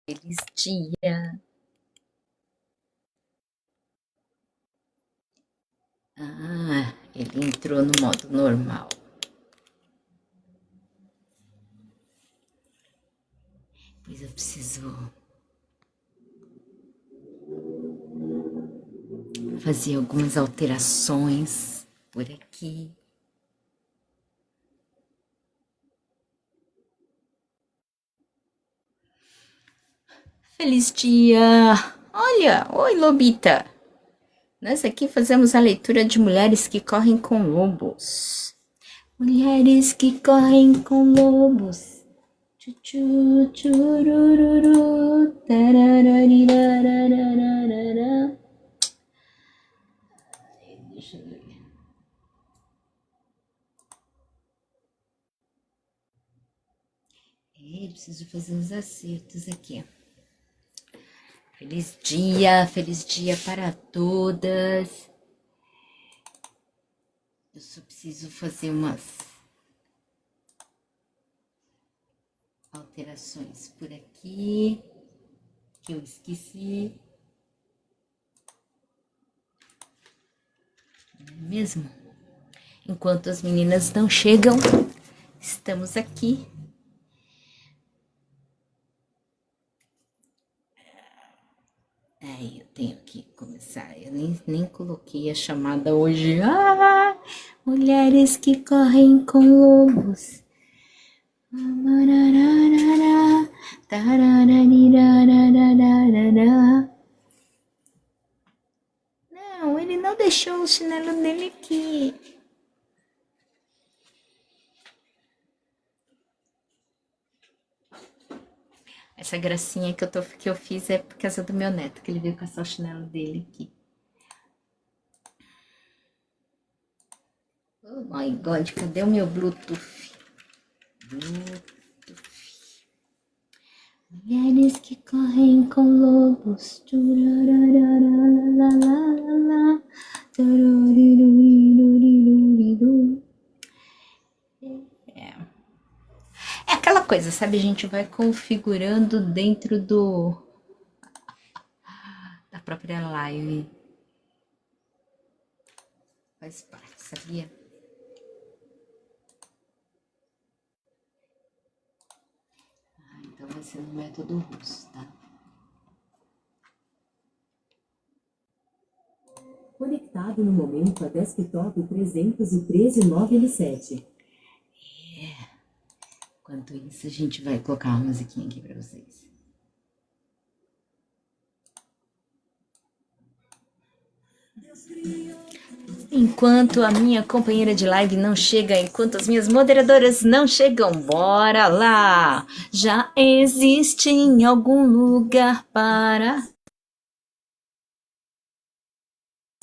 Feliz dia. Ah, ele entrou no modo normal. Pois eu preciso fazer algumas alterações por aqui. Feliz dia! Olha, oi Lobita! Nós aqui fazemos a leitura de Mulheres que Correm com Lobos. Mulheres que correm com lobos. Tchu, tchurururu, tarararirarararara. Deixa eu ver. Preciso fazer uns acertos aqui. Feliz dia para todas. Eu só preciso fazer umas alterações por aqui que eu esqueci. Não é mesmo? Enquanto as meninas não chegam, estamos aqui. Aí eu tenho que começar. Eu nem coloquei a chamada hoje. Ah, mulheres que correm com lobos. Não, ele não deixou o chinelo dele aqui. Essa gracinha que eu fiz é por causa do meu neto, que ele veio caçar o chinelo dele aqui. Oh my God, cadê o meu Bluetooth? Mulheres que correm com lobos. É aquela coisa, sabe? A gente vai configurando dentro da própria live. Faz parte, sabia? Então vai ser no método russo, tá? Conectado no momento a desktop 313.9L7. Enquanto isso, a gente vai colocar uma musiquinha aqui pra vocês. Enquanto a minha companheira de live não chega, enquanto as minhas moderadoras não chegam, bora lá! Já existe em algum lugar para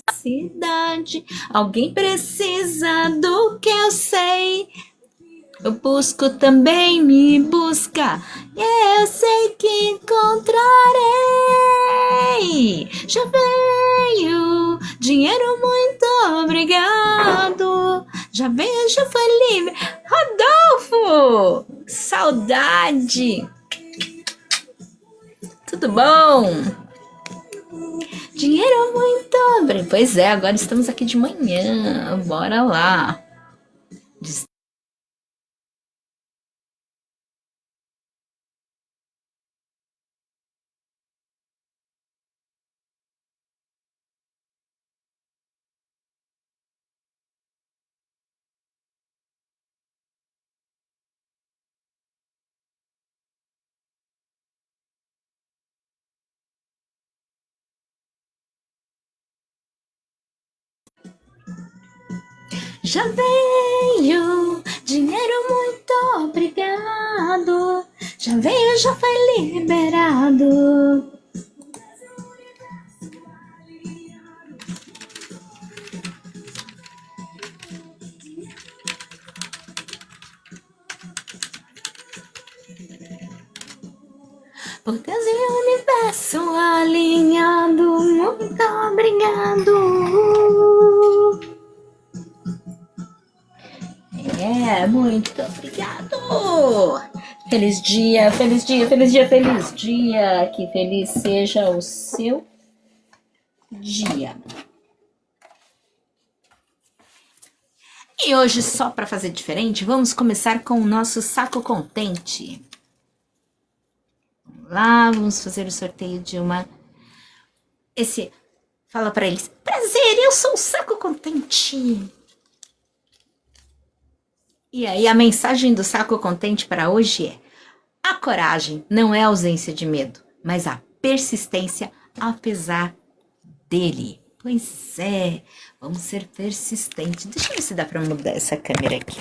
a cidade. Alguém precisa do que eu sei. Eu busco também me busca. Eu sei que encontrarei. Já veio dinheiro, muito obrigado. Já veio, já foi livre. Rodolfo, saudade. Tudo bom? Dinheiro, muito obrigado. Pois é, agora estamos aqui de manhã. Bora lá. Já veio dinheiro, muito obrigado. Já veio, já foi liberado. Por Deus e o universo alinhado, muito obrigado. Muito obrigado. Feliz dia, feliz dia, feliz dia, feliz dia. Que feliz seja o seu dia. E hoje, só para fazer diferente, vamos começar com o nosso saco contente. Vamos lá, vamos fazer o sorteio de uma... Fala para eles, prazer, eu sou o saco contente. E aí, a mensagem do saco contente para hoje é: a coragem não é ausência de medo, mas a persistência apesar dele. Pois é, vamos ser persistentes. Deixa eu ver se dá para mudar essa câmera aqui.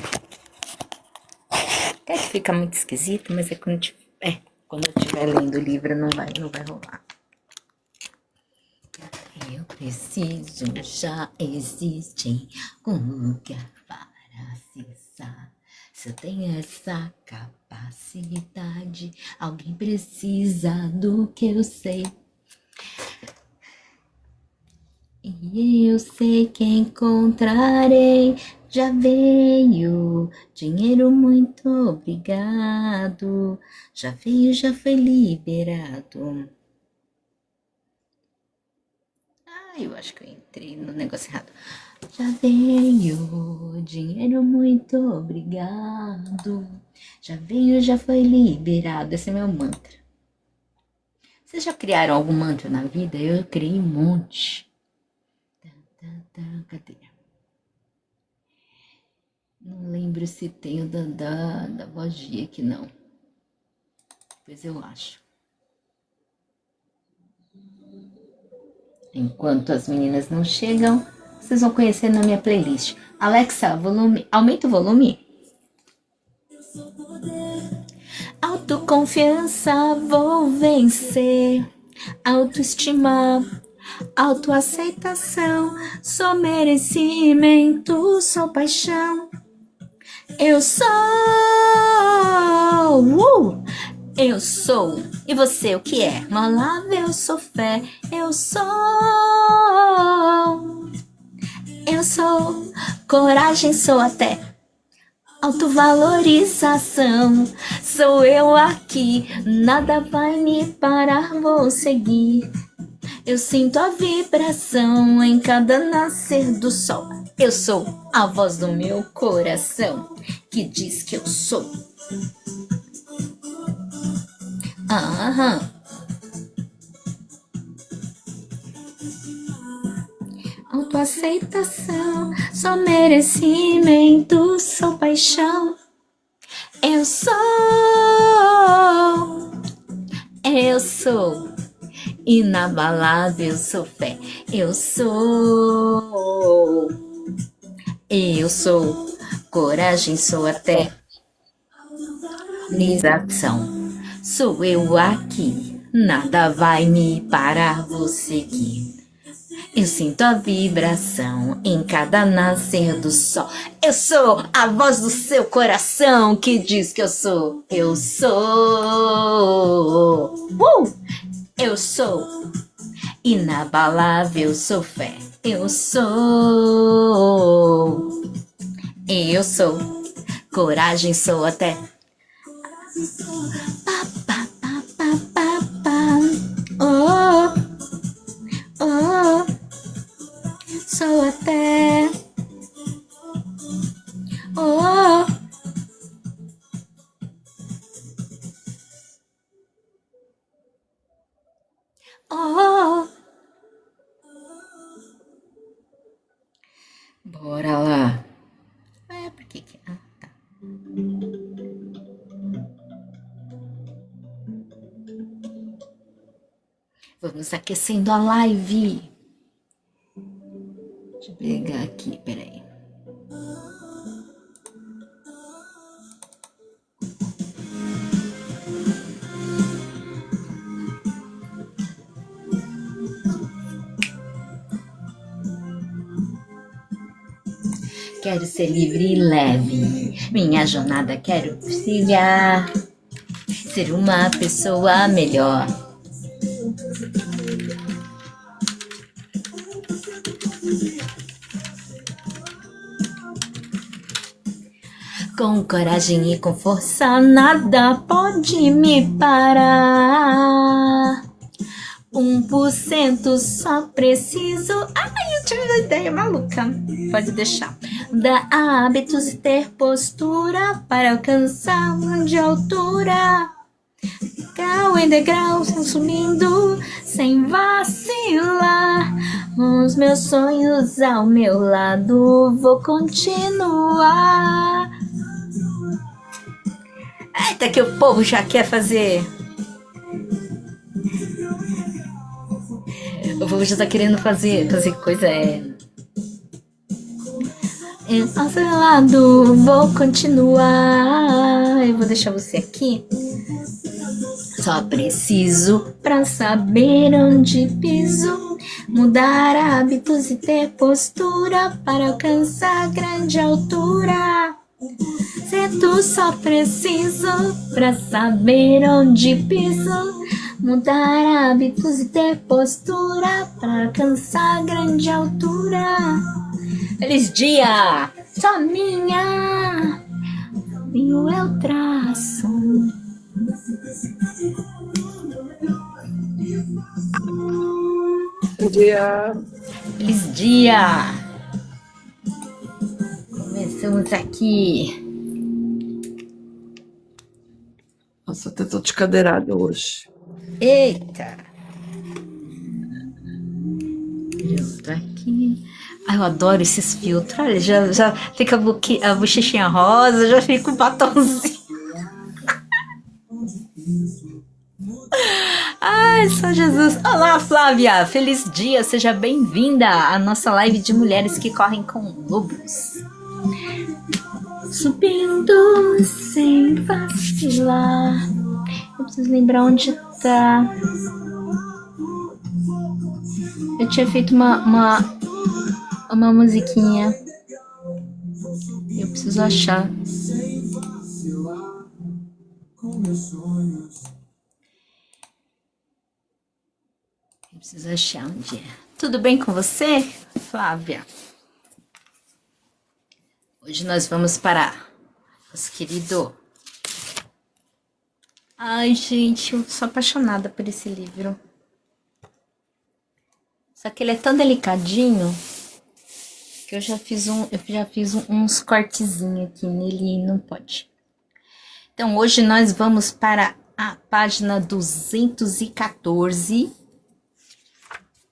Até que fica muito esquisito, mas é quando eu estiver lendo o livro não vai rolar. Eu preciso, já existe um lugar para acessar. Se eu tenho essa capacidade, alguém precisa do que eu sei. E eu sei que encontrarei. Já veio dinheiro, muito obrigado. Já veio, já foi liberado. Eu acho que eu entrei no negócio errado. Já veio dinheiro, muito obrigado. Já veio, já foi liberado. Esse é meu mantra. Vocês já criaram algum mantra na vida? Eu criei um monte. Cadê? Não lembro se tem o da voz G aqui, não. Depois eu acho. Enquanto as meninas não chegam, vocês vão conhecer na minha playlist. Alexa, aumenta o volume. Autoconfiança, vou vencer. Autoestima, autoaceitação. Sou merecimento, sou paixão. Eu sou. Eu sou. E você, o que é? Malava, eu sou fé. Eu sou. Eu sou. Coragem, sou até. Autovalorização. Sou eu aqui. Nada vai me parar, vou seguir. Eu sinto a vibração em cada nascer do sol. Eu sou a voz do meu coração que diz que eu sou. Autoaceitação, só merecimento, sou paixão. Eu sou inabalável, sou fé. Eu sou coragem, sou até realização. Sou eu aqui, nada vai me parar, vou seguir. Eu sinto a vibração em cada nascer do sol. Eu sou a voz do seu coração que diz que eu sou. Eu sou. Eu sou inabalável, sou fé. Eu sou. Coragem, sou até. Sou até. Bora lá. Por que que... tá. Vamos aquecendo a live. Deixa eu pegar aqui, peraí. Quero ser livre e leve. Minha jornada quero trilhar. Ser uma pessoa melhor. Com coragem e com força, nada pode me parar. 1% só preciso. Ai, eu tive uma ideia maluca. Pode deixar. Dar hábitos e ter postura para alcançar de altura. Grau em degrau, subindo sem vacilar. Os meus sonhos ao meu lado, vou continuar. Eita, que o povo já quer fazer. O povo já tá querendo fazer coisa, ao seu lado, vou continuar. Eu vou deixar você aqui. Só preciso pra saber onde piso, mudar hábitos e ter postura para alcançar grande altura. Certo, só preciso pra saber onde piso, mudar hábitos e ter postura para alcançar grande altura. Feliz dia! Só minha, vinho eu traço. Bom dia. Feliz dia! Começamos aqui. Nossa, até tô de cadeirada hoje. Eita! Pronto, aqui. Ai, eu adoro esses filtros. Olha, já fica a bochechinha rosa, já fica o batomzinho. Ai, só Jesus. Olá, Flávia. Feliz dia. Seja bem-vinda à nossa live de mulheres que correm com lobos. Subindo sem vacilar. Eu preciso lembrar onde tá. Eu tinha feito uma musiquinha. Eu preciso achar. Eu preciso achar onde é. Tudo bem com você, Flávia? Hoje nós vamos para nosso querido... Ai, gente, eu sou apaixonada por esse livro. Só que ele é tão delicadinho que eu já fiz uns cortezinhos aqui nele e não pode. Então, hoje nós vamos para a página 214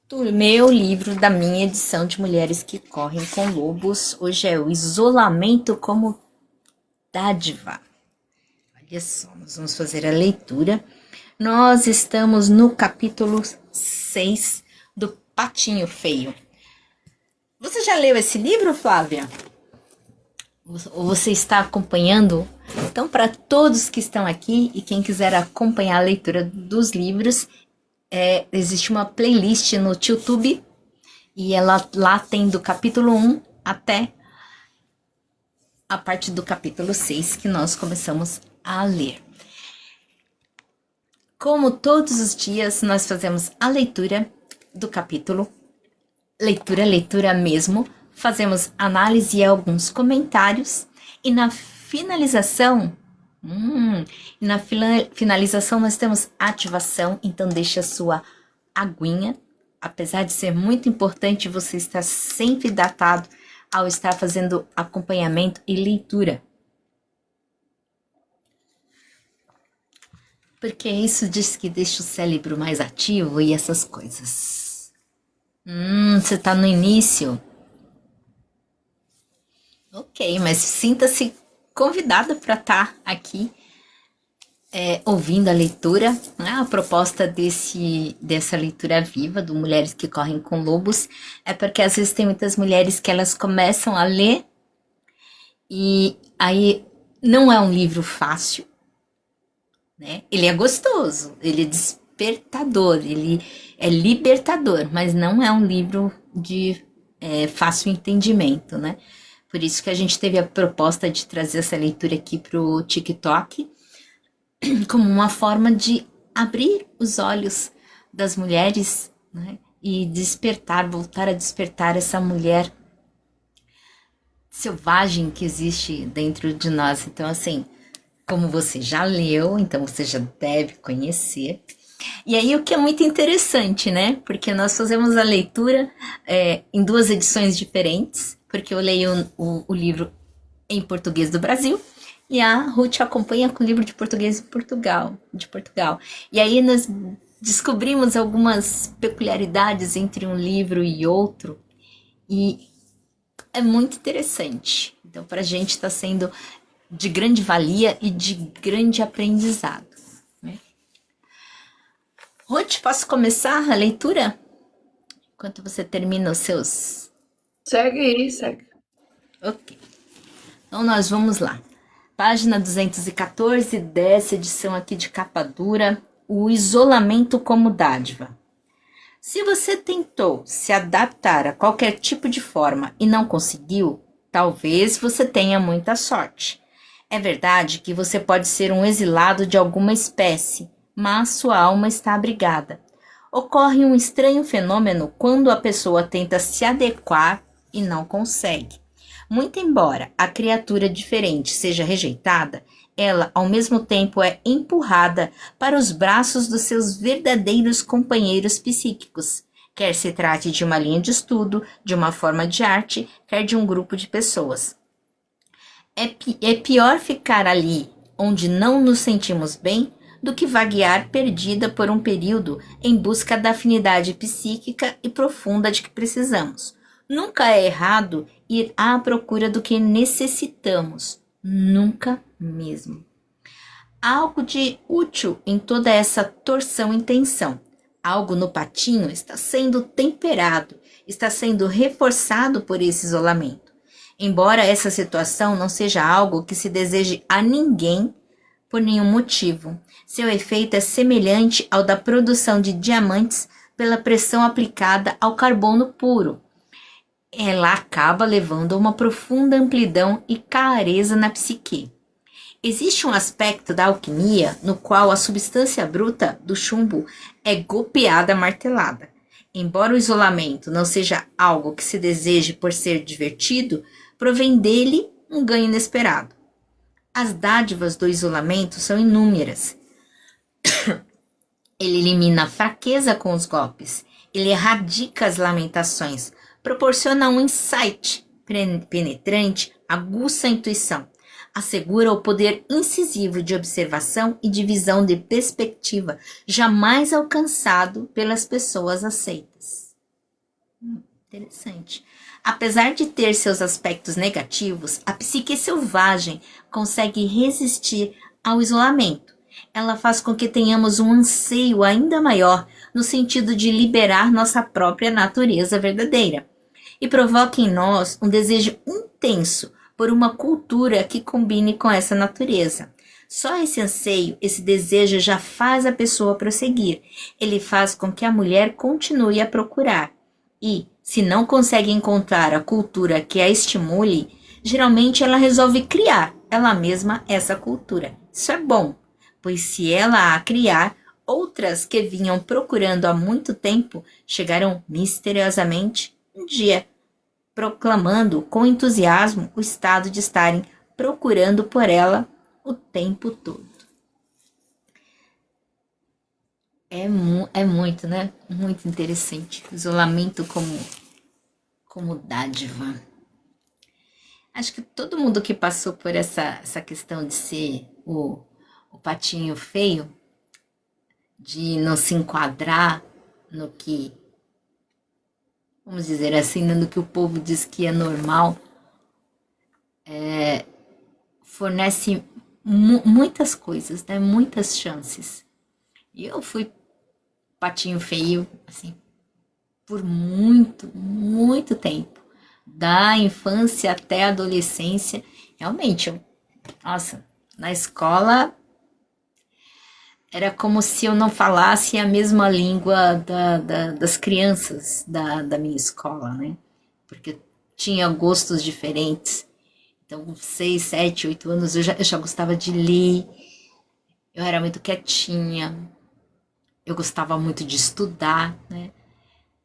do meu livro, da minha edição de Mulheres que Correm com Lobos. Hoje é o isolamento como dádiva. Olha só, nós vamos fazer a leitura. Nós estamos no capítulo 6 do Patinho Feio. Você já leu esse livro, Flávia? Ou você está acompanhando? Então, para todos que estão aqui e quem quiser acompanhar a leitura dos livros, existe uma playlist no YouTube e ela lá tem do capítulo 1 até a parte do capítulo 6 que nós começamos a ler. Como todos os dias, nós fazemos a leitura do capítulo, leitura mesmo, fazemos análise e alguns comentários, e na finalização, nós temos ativação, então deixa a sua aguinha, apesar de ser muito importante você estar sempre datado ao estar fazendo acompanhamento e leitura. Porque isso diz que deixa o cérebro mais ativo e essas coisas. Você tá no início? Ok, mas sinta-se convidada para estar aqui ouvindo a leitura, né? A proposta dessa leitura viva do Mulheres que Correm com Lobos é porque às vezes tem muitas mulheres que elas começam a ler e aí não é um livro fácil, né? Ele é gostoso, ele é despertador, ele é libertador, mas não é um livro de fácil entendimento, né? Por isso que a gente teve a proposta de trazer essa leitura aqui pro TikTok, como uma forma de abrir os olhos das mulheres, né? E voltar a despertar essa mulher selvagem que existe dentro de nós. Então, assim, como você já leu, então você já deve conhecer. E aí, o que é muito interessante, né? Porque nós fazemos a leitura em duas edições diferentes, porque eu leio o livro em português do Brasil e a Ruth acompanha com o livro de português de Portugal. E aí nós descobrimos algumas peculiaridades entre um livro e outro e é muito interessante. Então, para a gente está sendo de grande valia e de grande aprendizado, né? Ruth, posso começar a leitura? Enquanto você termina os seus... Segue aí, segue. Ok. Então, nós vamos lá. Página 214, dessa edição aqui de capa dura, o isolamento como dádiva. Se você tentou se adaptar a qualquer tipo de forma e não conseguiu, talvez você tenha muita sorte. É verdade que você pode ser um exilado de alguma espécie, mas sua alma está abrigada. Ocorre um estranho fenômeno quando a pessoa tenta se adequar e não consegue. Muito embora a criatura diferente seja rejeitada, ela ao mesmo tempo é empurrada para os braços dos seus verdadeiros companheiros psíquicos, quer se trate de uma linha de estudo, de uma forma de arte, quer de um grupo de pessoas. É pior ficar ali, onde não nos sentimos bem, do que vaguear perdida por um período em busca da afinidade psíquica e profunda de que precisamos. Nunca é errado ir à procura do que necessitamos, nunca mesmo. Há algo de útil em toda essa torção em tensão. Algo no patinho está sendo temperado, está sendo reforçado por esse isolamento. Embora essa situação não seja algo que se deseje a ninguém por nenhum motivo, seu efeito é semelhante ao da produção de diamantes pela pressão aplicada ao carbono puro. Ela acaba levando a uma profunda amplidão e clareza na psique. Existe um aspecto da alquimia no qual a substância bruta do chumbo é golpeada martelada. Embora o isolamento não seja algo que se deseje por ser divertido, provém dele um ganho inesperado. As dádivas do isolamento são inúmeras. Ele elimina a fraqueza com os golpes, ele erradica as lamentações, proporciona um insight penetrante, aguça a intuição, assegura o poder incisivo de observação e de visão de perspectiva jamais alcançado pelas pessoas aceitas. Interessante. Apesar de ter seus aspectos negativos, a psique selvagem consegue resistir ao isolamento. Ela faz com que tenhamos um anseio ainda maior no sentido de liberar nossa própria natureza verdadeira e provoca em nós um desejo intenso por uma cultura que combine com essa natureza. Só esse anseio, esse desejo já faz a pessoa prosseguir. Ele faz com que a mulher continue a procurar e, se não consegue encontrar a cultura que a estimule, geralmente ela resolve criar ela mesma essa cultura. Isso é bom, pois se ela a criar, outras que vinham procurando há muito tempo chegarão misteriosamente um dia, proclamando com entusiasmo o estado de estarem procurando por ela o tempo todo. É muito, né? Muito interessante. Isolamento como dádiva. Acho que todo mundo que passou por essa questão de ser o patinho feio, de não se enquadrar no que, vamos dizer assim, no que o povo diz que é normal, fornece muitas coisas, né? Muitas chances. E eu fui patinho feio, assim, por muito tempo. Da infância até a adolescência. Realmente, nossa, na escola era como se eu não falasse a mesma língua das crianças da minha escola, né? Porque tinha gostos diferentes. Então, com 6, 7, 8 anos, eu já gostava de ler. Eu era muito quietinha. Eu gostava muito de estudar, né?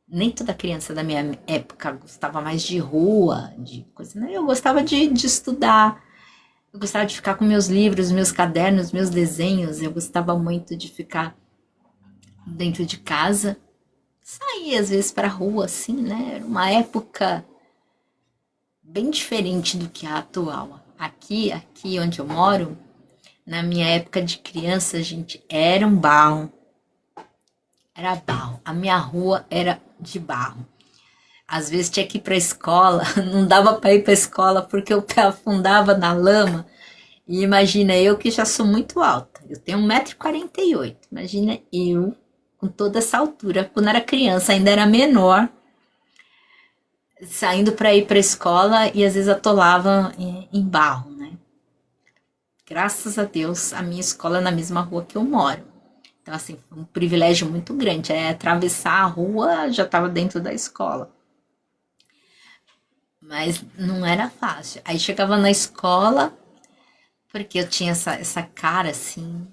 Nem toda criança da minha época gostava mais de rua, de coisa, né? Eu gostava de estudar, eu gostava de ficar com meus livros, meus cadernos, meus desenhos, eu gostava muito de ficar dentro de casa. Saía às vezes pra rua, assim, né? Era uma época bem diferente do que a atual. Aqui onde eu moro, na minha época de criança, gente, era um barro. Era barro. A minha rua era de barro. Às vezes tinha que ir pra escola, não dava pra ir pra escola porque o pé afundava na lama. E imagina eu que já sou muito alta. Eu tenho 1,48 m. Imagina eu com toda essa altura. Quando era criança, ainda era menor, saindo para ir para a escola e às vezes atolava em barro, né? Graças a Deus, a minha escola é na mesma rua que eu moro. Então, assim, foi um privilégio muito grande. Atravessar a rua, já estava dentro da escola. Mas não era fácil. Aí chegava na escola, porque eu tinha essa cara, assim,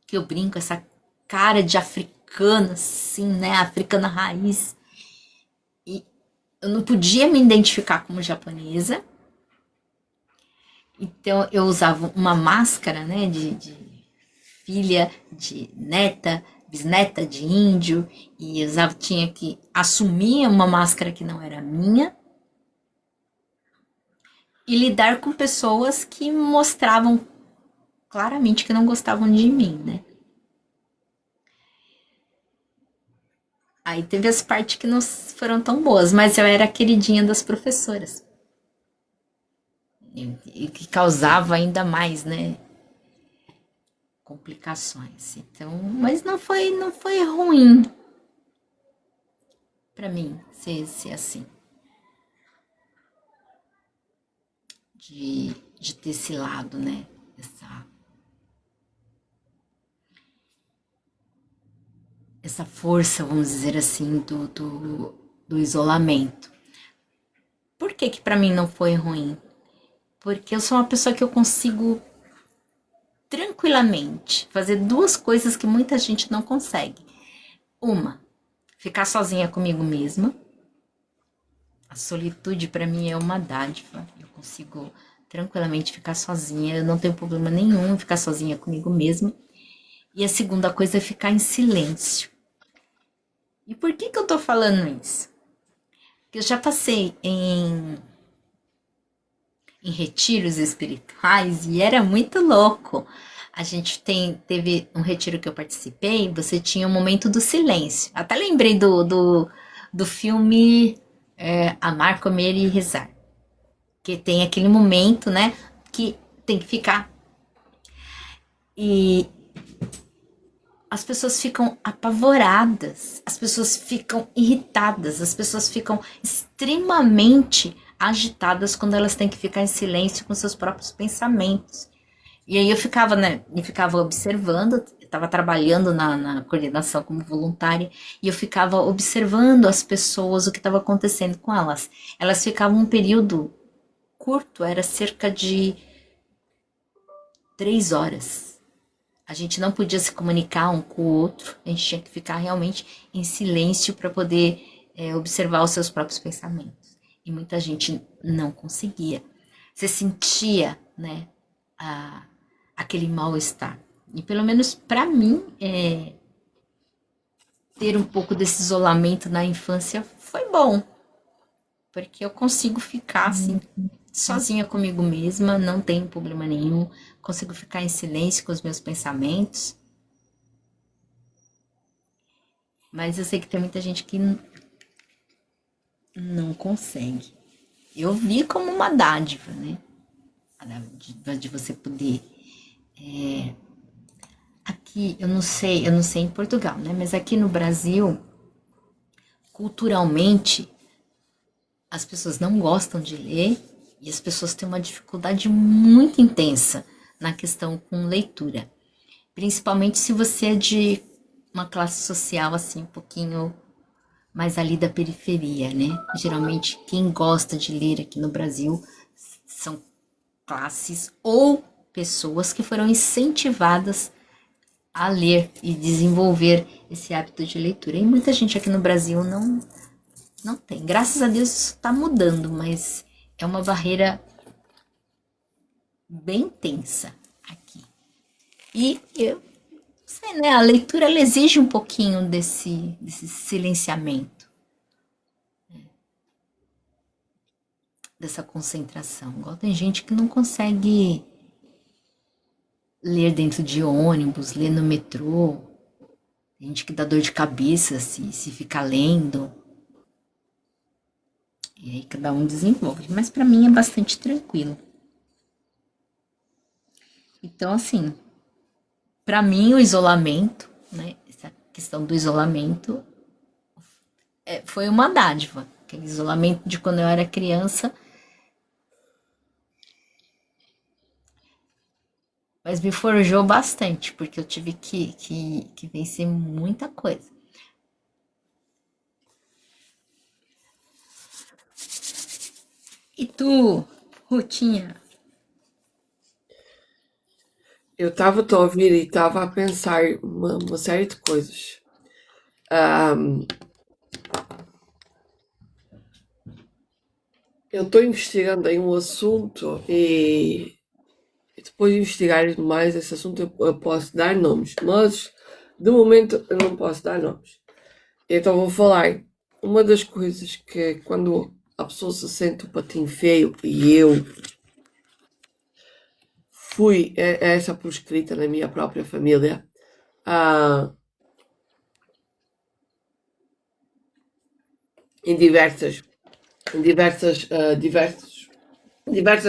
que eu brinco, essa cara de africana, assim, né? Africana raiz. E eu não podia me identificar como japonesa. Então eu usava uma máscara, né, de filha, de neta, bisneta de índio, e tinha que assumir uma máscara que não era minha e lidar com pessoas que mostravam claramente que não gostavam de mim, né? Aí teve as partes que não foram tão boas, mas eu era a queridinha das professoras. E que causava ainda mais, né, complicações. Então, mas não foi ruim para mim ser assim, de ter esse lado, né, essa força, vamos dizer assim, do isolamento. Por que para mim não foi ruim? Porque eu sou uma pessoa que eu consigo tranquilamente fazer duas coisas que muita gente não consegue. Uma, ficar sozinha comigo mesma. A solitude para mim é uma dádiva. Eu consigo tranquilamente ficar sozinha, eu não tenho problema nenhum em ficar sozinha comigo mesma. E a segunda coisa é ficar em silêncio. E por que eu tô falando isso? Porque eu já passei em retiros espirituais e era muito louco. A gente teve um retiro que eu participei, você tinha um momento do silêncio. Até lembrei do filme Amar, Comer e Rezar. Que tem aquele momento, né, que tem que ficar. E as pessoas ficam apavoradas, as pessoas ficam irritadas, as pessoas ficam extremamente agitadas quando elas têm que ficar em silêncio com seus próprios pensamentos. E aí eu ficava, né, observando, eu estava trabalhando na coordenação como voluntária, e eu ficava observando as pessoas, o que estava acontecendo com elas. Elas ficavam um período curto, era cerca de 3 horas. A gente não podia se comunicar um com o outro, a gente tinha que ficar realmente em silêncio para poder observar os seus próprios pensamentos. E muita gente não conseguia. Você sentia, né, aquele mal-estar. E pelo menos para mim, ter um pouco desse isolamento na infância foi bom. Porque eu consigo ficar assim, sozinha comigo mesma, não tenho problema nenhum. Consigo ficar em silêncio com os meus pensamentos. Mas eu sei que tem muita gente que não consegue. Eu vi como uma dádiva, né? De você poder. Aqui, eu não sei em Portugal, né? Mas aqui no Brasil, culturalmente, as pessoas não gostam de ler e as pessoas têm uma dificuldade muito intensa na questão com leitura. Principalmente se você é de uma classe social assim um pouquinho mais ali da periferia, né? Geralmente quem gosta de ler aqui no Brasil são classes ou pessoas que foram incentivadas a ler e desenvolver esse hábito de leitura. E muita gente aqui no Brasil Não tem. Graças a Deus isso tá mudando, mas é uma barreira bem tensa aqui. E eu não sei, né? A leitura ela exige um pouquinho desse silenciamento, dessa concentração. Igual tem gente que não consegue ler dentro de ônibus, ler no metrô. Tem gente que dá dor de cabeça se ficar lendo. E aí cada um desenvolve. Mas para mim é bastante tranquilo. Então, assim, para mim o isolamento, né? Essa questão do isolamento foi uma dádiva. Aquele isolamento de quando eu era criança. Mas me forjou bastante, porque eu tive que vencer muita coisa. E tu, Rutinha? Eu estava a ouvir e estava a pensar uma série de coisas. Ahm, eu estou investigando em um assunto e depois de investigar mais esse assunto eu posso dar nomes, mas de momento eu não posso dar nomes. Então vou falar. Uma das coisas que quando a pessoa se sente o patinho feio e eu fui essa por escrita na minha própria família, ah, em diversas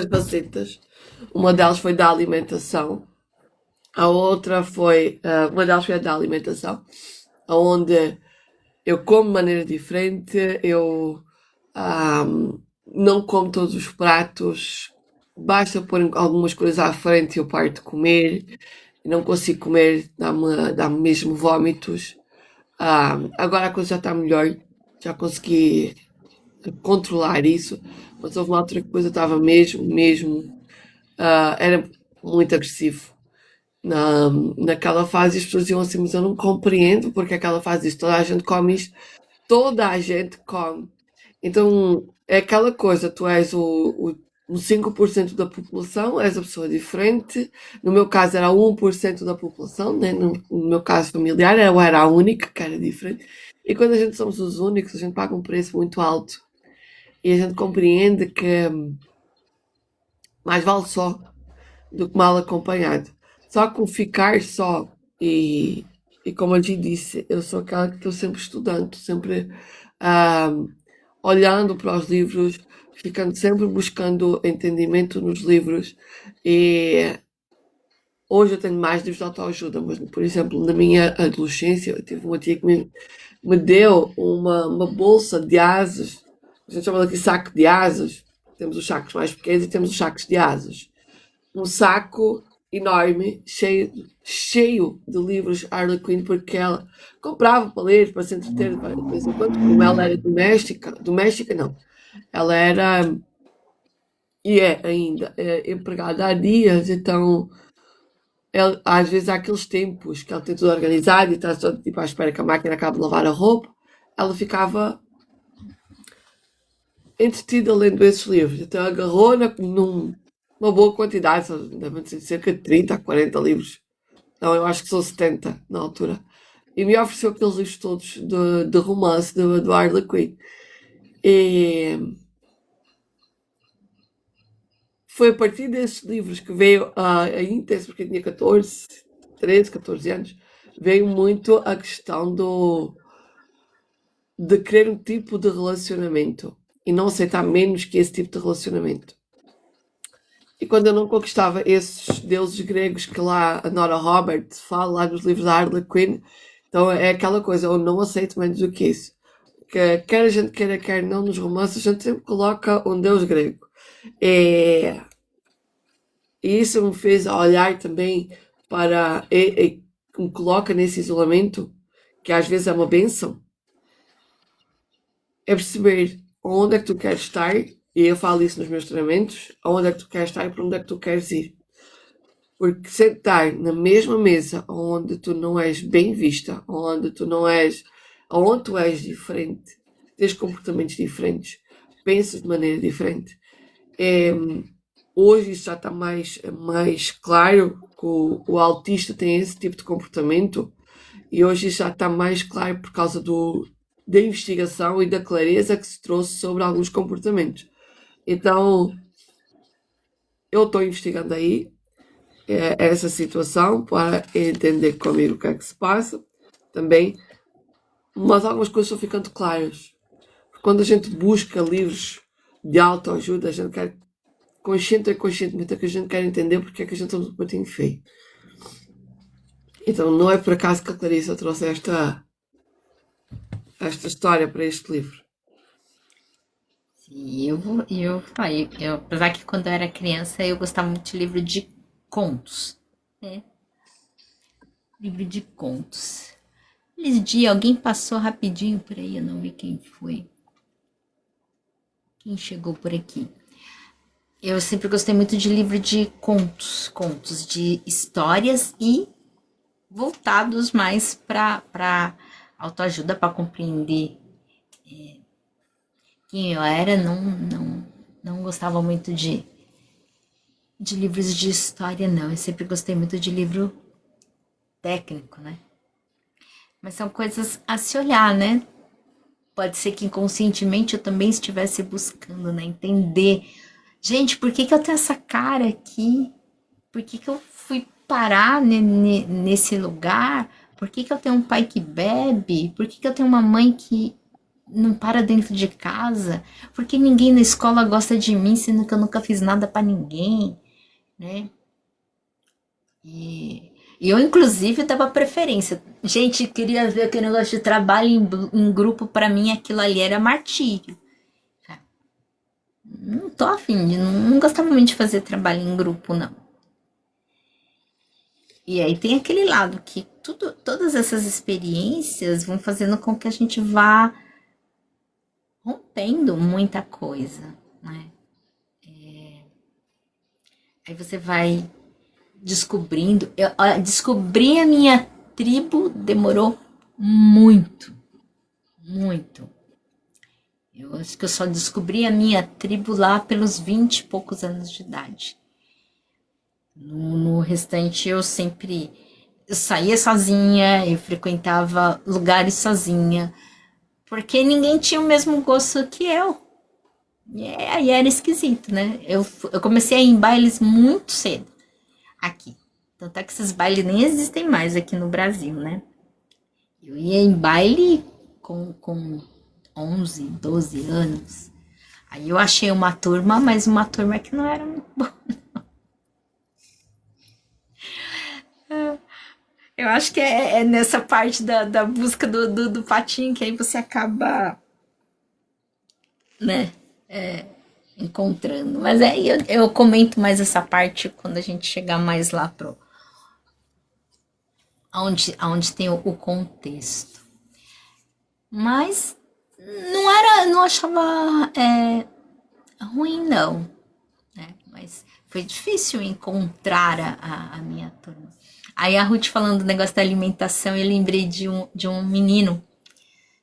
facetas. Uma delas foi da alimentação, a outra foi, uma delas foi a da alimentação, onde eu como de maneira diferente, eu não como todos os pratos, basta pôr algumas coisas à frente e eu paro de comer, não consigo comer, dá-me mesmo vómitos. Agora a coisa já está melhor, já consegui controlar isso, mas houve uma altura que depois eu estava mesmo, era muito agressivo. Naquela fase as pessoas diziam assim, mas eu não compreendo porque aquela fase diz, toda a gente come isto, toda a gente come. Então é aquela coisa, tu és o 5% da população, és a pessoa diferente. No meu caso era 1% da população, né? No meu caso familiar eu era a única que era diferente. E quando a gente somos os únicos, a gente paga um preço muito alto. E a gente compreende que mais vale só do que mal acompanhado. Só que o ficar só e como eu te disse, eu sou aquela que estou sempre estudando, sempre ah, olhando para os livros, ficando sempre buscando entendimento nos livros. E hoje eu tenho mais livros de autoajuda, mas, por exemplo, na minha adolescência, eu tive uma tia que me deu uma bolsa de asas. A gente chama aqui saco de asas. Temos os sacos mais pequenos e temos os sacos de asas. Um saco enorme, cheio de livros Harlequin, porque ela comprava para ler, para se entreter de vez em quando, como ela era doméstica não, ela era, e é ainda, empregada há dias, então às vezes há aqueles tempos que ela tem tudo organizado e está só tipo, à espera que a máquina acabe de lavar a roupa, ela ficava entretida lendo esses livros, então agarrou uma boa quantidade, devem ser cerca de 30 a 40 livros. Não, eu acho que são 70 na altura. E me ofereceu aqueles livros todos de romance do Harlequin. E foi a partir desses livros que veio a interesse, porque eu tinha 13, 14 anos, veio muito a questão de querer um tipo de relacionamento e não aceitar menos que esse tipo de relacionamento. E quando eu não conquistava esses deuses gregos que lá a Nora Roberts fala lá nos livros da Harlequin, então é aquela coisa, eu não aceito menos do que isso. Que quer a gente queira, quer não, nos romances, a gente sempre coloca um deus grego. E isso me fez olhar também para, me coloca nesse isolamento, que às vezes é uma benção, é perceber onde é que tu queres estar, e eu falo isso nos meus treinamentos, onde é que tu queres estar e para onde é que tu queres ir. Porque sentar na mesma mesa onde tu não és bem vista, onde tu és diferente, tens comportamentos diferentes, pensas de maneira diferente. Hoje isso já está mais claro que o autista tem esse tipo de comportamento, e hoje isso já está mais claro por causa da investigação e da clareza que se trouxe sobre alguns comportamentos. Então, eu estou investigando aí essa situação para entender comigo o que é que se passa também, mas algumas coisas estão ficando claras. Quando a gente busca livros de autoajuda, a gente quer, consciente ou inconscientemente, que a gente quer entender porque é que a gente está um patinho feio. Então, não é por acaso que a Clarissa trouxe esta história para este livro. E apesar que quando eu era criança eu gostava muito de livro de contos, né? Livro de contos. Aqueles dias alguém passou rapidinho por aí, eu não vi quem foi. Quem chegou por aqui? Eu sempre gostei muito de livro de contos de histórias e voltados mais para autoajuda, para compreender quem eu era. Não gostava muito de livros de história, não. Eu sempre gostei muito de livro técnico, né? Mas são coisas a se olhar, né? Pode ser que inconscientemente eu também estivesse buscando, né? Entender. Gente, por que eu tenho essa cara aqui? Por que eu fui parar nesse lugar? Por que eu tenho um pai que bebe? Por que eu tenho uma mãe que não para dentro de casa? Por que ninguém na escola gosta de mim, sendo que eu nunca fiz nada pra ninguém, né? E eu, inclusive, dava preferência. Gente, queria ver aquele negócio de trabalho em grupo, pra mim aquilo ali era martírio. Não tô afim, não gostava muito de fazer trabalho em grupo, não. E aí tem aquele lado que todas essas experiências vão fazendo com que a gente vá rompendo muita coisa, né? Aí você vai descobrindo. Descobrir a minha tribo demorou muito, muito. Eu acho que eu só descobri a minha tribo lá pelos 20 e poucos anos de idade. No restante eu saía sozinha, eu frequentava lugares sozinha, porque ninguém tinha o mesmo gosto que eu. E aí era esquisito, né? Eu comecei a ir em bailes muito cedo aqui. Tanto é que esses bailes nem existem mais aqui no Brasil, né? Eu ia em baile com 11, 12 anos. Aí eu achei uma turma, mas uma turma que não era muito boa. Eu acho que é nessa parte da busca do patinho que aí você acaba, né, encontrando. Mas eu comento mais essa parte quando a gente chegar mais lá pro aonde tem o contexto. Mas não achava ruim, não, né? Mas foi difícil encontrar a minha turma. Aí a Ruth falando do negócio da alimentação, eu lembrei de um menino,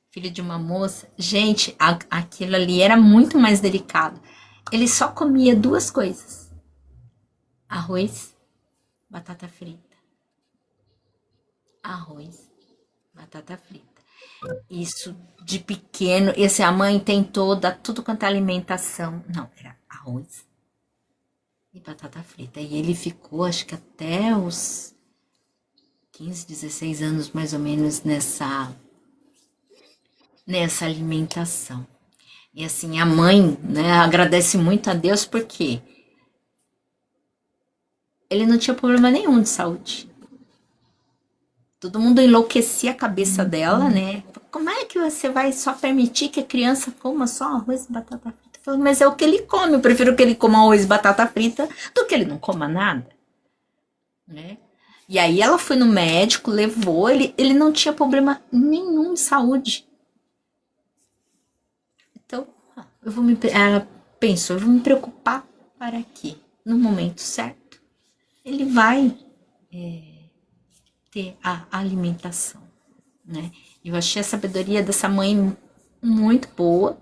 filho de uma moça. Gente, aquilo ali era muito mais delicado. Ele só comia duas coisas: arroz, batata frita. Arroz, batata frita. Isso de pequeno. E assim, a mãe tentou dar tudo quanto é alimentação. Não, era arroz e batata frita. E ele ficou, acho que até os 15, 16 anos, mais ou menos, nessa alimentação. E assim, a mãe, né, agradece muito a Deus porque ele não tinha problema nenhum de saúde. Todo mundo enlouquecia a cabeça dela, né? Como é que você vai só permitir que a criança coma só arroz e batata frita? Eu falei, mas é o que ele come. Eu prefiro que ele coma arroz e batata frita do que ele não coma nada, né? E aí ela foi no médico, levou, ele não tinha problema nenhum de saúde. Então, ela pensou, eu vou me preocupar para quê? No momento certo, ele vai ter a alimentação, né? Eu achei a sabedoria dessa mãe muito boa,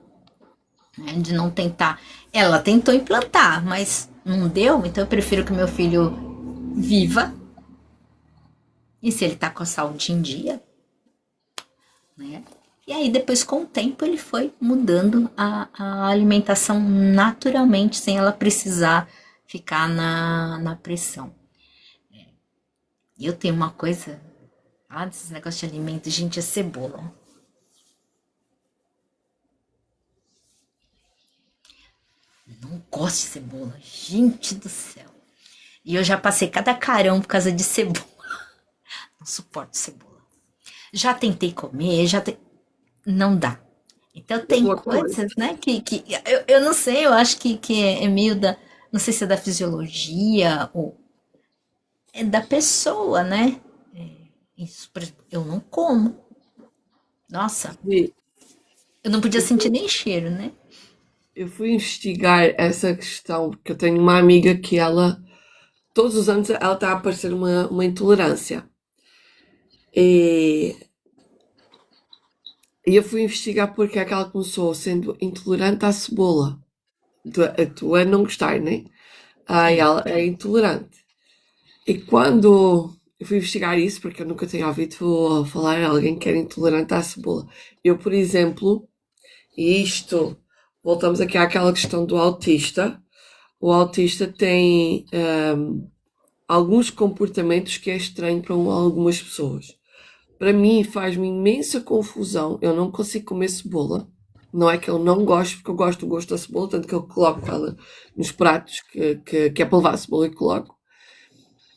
né, de não tentar. Ela tentou implantar, mas não deu, então eu prefiro que meu filho viva. E se ele tá com a saúde em dia, né? E aí depois com o tempo ele foi mudando a alimentação naturalmente, sem ela precisar ficar na pressão. E eu tenho uma coisa, desses negócios de alimento, gente, é cebola. Não gosto de cebola, gente do céu. E eu já passei cada carão por causa de cebola. Não suporto cebola. Já tentei comer, não dá. Então tem Mesma coisa. coisas, né, que eu não sei, eu acho que é meio da, não sei se é da fisiologia ou é da pessoa, né? Isso, por exemplo, eu não como. Nossa, E eu não podia eu sentir fui, nem cheiro, né? eu fui investigar essa questão, porque eu tenho uma amiga que ela, todos os anos, ela está a aparecer uma intolerância. E, e eu fui investigar porque é que ela começou sendo intolerante à cebola. Tu é não gostar, né? Sim. Ela é intolerante. E quando eu fui investigar isso, porque eu nunca tinha ouvido falar em alguém que era intolerante à cebola. Eu, por exemplo, e isto, voltamos aqui àquela questão do autista. O autista tem alguns comportamentos que é estranho para algumas pessoas. Para mim faz-me imensa confusão. Eu não consigo comer cebola. Não é que eu não gosto, porque eu gosto do gosto da cebola, tanto que eu coloco ela nos pratos que é para levar a cebola e coloco.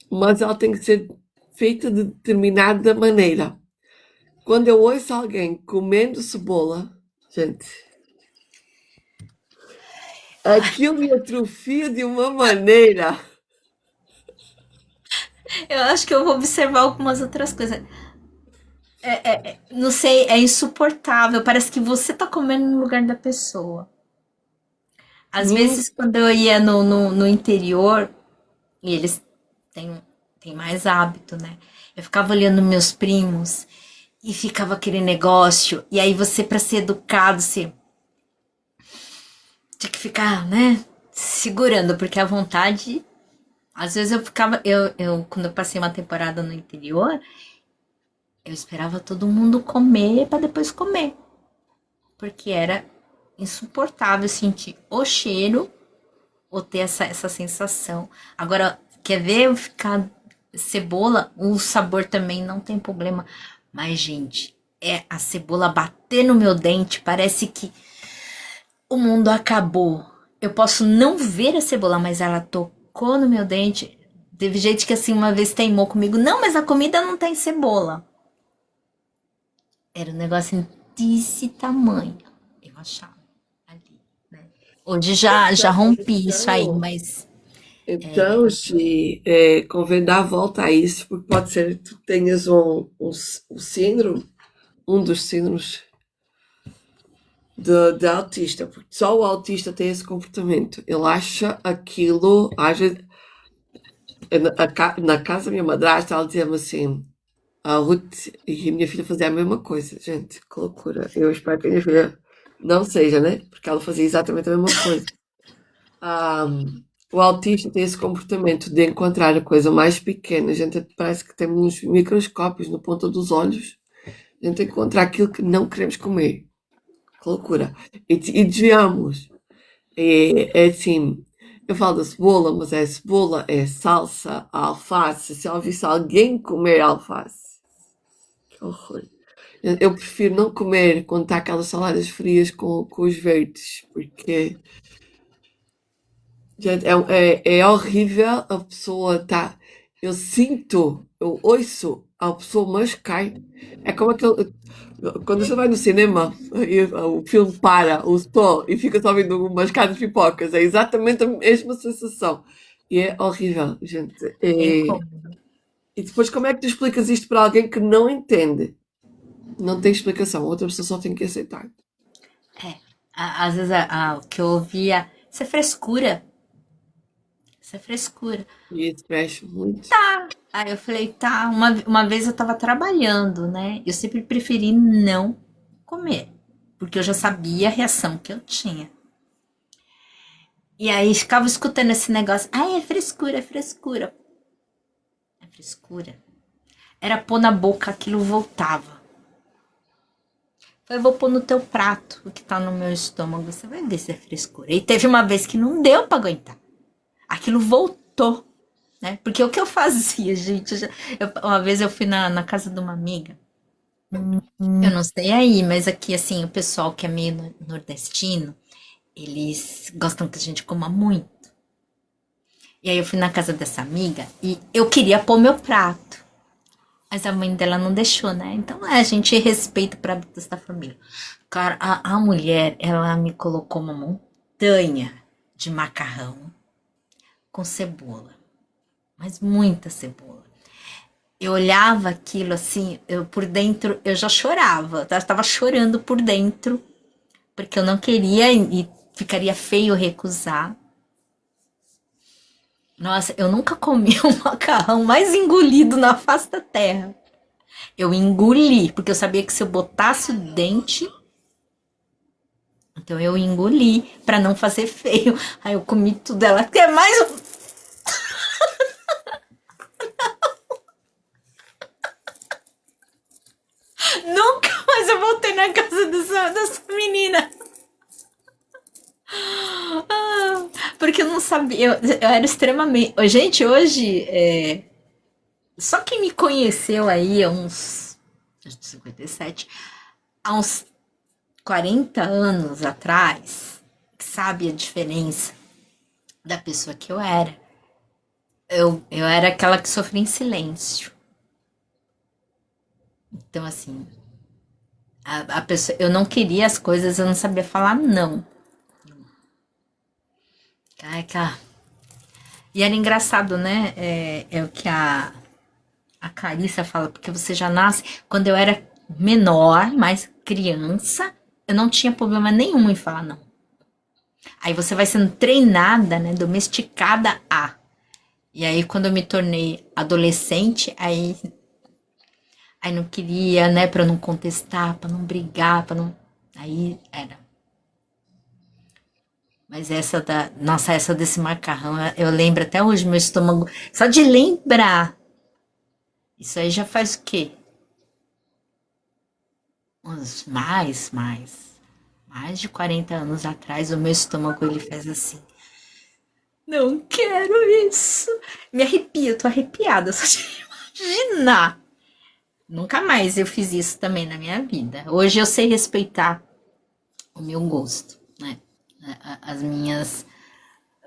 Mas ela tem que ser feita de determinada maneira. Quando eu ouço alguém comendo cebola, gente, aquilo me atrofia de uma maneira. Eu acho que eu vou observar algumas outras coisas. Não sei, é insuportável. Parece que você tá comendo no lugar da pessoa. Às Sim, vezes, quando eu ia no interior, e eles têm mais hábito, né? Eu ficava olhando meus primos e ficava aquele negócio. E aí você, pra ser educado, você tinha que ficar, né? Segurando, porque a vontade. Às vezes eu ficava. Quando eu passei uma temporada no interior, eu esperava todo mundo comer pra depois comer. Porque era insuportável sentir o cheiro ou ter essa sensação. Agora, quer ver eu ficar cebola? O sabor também não tem problema. Mas, gente, é a cebola bater no meu dente, parece que o mundo acabou. Eu posso não ver a cebola, mas ela tocou no meu dente. Teve gente que assim uma vez teimou comigo. Não, mas a comida não tem cebola. Era um negócio desse tamanho. Eu achava ali, né? Hoje já rompi isso aí, então, mas então, se convém dar a volta a isso, porque pode ser que tu tenhas um síndrome, um dos síndromes de autista, porque só o autista tem esse comportamento. Ele acha aquilo, às vezes, na casa da minha madrasta, ela dizia-me assim, a Ruth e a minha filha faziam a mesma coisa. Gente, que loucura. Eu espero que a minha filha não seja, né? Porque ela fazia exatamente a mesma coisa. Ah, o autista tem esse comportamento de encontrar a coisa mais pequena. A gente parece que temos uns microscópios na ponta dos olhos. A gente encontra aquilo que não queremos comer. Que loucura. E desviamos. É assim, eu falo da cebola, mas é cebola, é salsa, alface. Se eu visse alguém comer alface, que horror. Eu prefiro não comer quando está aquelas saladas frias com os verdes, porque gente, é horrível a pessoa tá. Eu sinto, eu ouço a pessoa mascar. É como aquele. Quando você vai no cinema e o filme para, o som, e fica só ouvindo um mascar de pipocas. É exatamente a mesma sensação. E é horrível, gente. é como. E depois, como é que tu explicas isto para alguém que não entende? Não tem explicação. Outra pessoa só tem que aceitar. É, às vezes o que eu ouvia, isso é frescura, isso é frescura. E isso mexe muito. Aí eu falei, tá, uma vez eu tava trabalhando, né? Eu sempre preferi não comer. porque eu já sabia a reação que eu tinha. E aí ficava escutando esse negócio, ai, é frescura, é frescura. É frescura. Era pôr na boca, aquilo voltava. Eu vou pôr no teu prato o que tá no meu estômago, você vai ver se é frescura. E teve uma vez que não deu pra aguentar. Aquilo voltou, né? Porque o que eu fazia, gente, uma vez eu fui na casa de uma amiga, eu não sei aí, mas aqui, assim, o pessoal que é meio nordestino, eles gostam que a gente coma muito. E aí eu fui na casa dessa amiga e eu queria pôr meu prato. Mas a mãe dela não deixou, né? Então a gente respeita para hábitos da família. Cara, a mulher, ela me colocou uma montanha de macarrão com cebola. Mas muita cebola. Eu olhava aquilo assim, eu por dentro, eu já chorava. Eu estava chorando por dentro, porque eu não queria e ficaria feio recusar. Nossa, eu nunca comi um macarrão mais engolido na face da terra. Eu engoli, porque eu sabia que se eu botasse o dente, então eu engoli pra não fazer feio. Aí eu comi tudo. Ela quer mais um. Nunca mais eu voltei na casa dessa menina. Porque eu não sabia. Eu era extremamente. Gente, hoje. Só quem me conheceu aí há uns. 57. Há uns 40 anos atrás, sabe a diferença da pessoa que eu era. Eu era aquela que sofria em silêncio. Então, assim, a pessoa, eu não queria as coisas, eu não sabia falar não. Caraca. E era engraçado, né? É o que a Carissa fala, porque você já nasce. Quando eu era menor, mais criança, eu não tinha problema nenhum em falar não. Aí você vai sendo treinada, né? Domesticada a. E aí, quando eu me tornei adolescente, aí não queria, né? Pra não contestar, pra não brigar, pra não. Aí era. Mas nossa, essa desse macarrão, eu lembro até hoje, meu estômago. Só de lembrar. Isso aí já faz o quê? Uns mais de 40 anos atrás, o meu estômago ele fez assim. Não quero isso. Me arrepio, eu tô arrepiada só de imaginar. Nunca mais eu fiz isso também na minha vida. Hoje eu sei respeitar o meu gosto, né? As minhas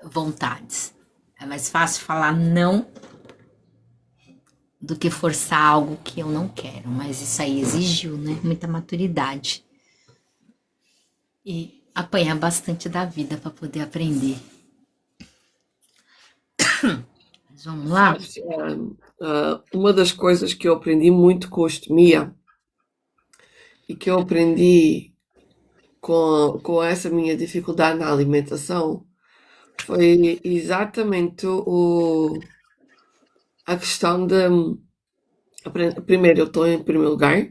vontades. É mais fácil falar não do que forçar algo que eu não quero. Mas isso aí exigiu, né? Muita maturidade. E apanhar bastante da vida para poder aprender. Mas vamos lá? Sabes, uma das coisas que eu aprendi muito com a ostomia e que eu aprendi com essa minha dificuldade na alimentação foi exatamente a questão de. Primeiro, eu estou em primeiro lugar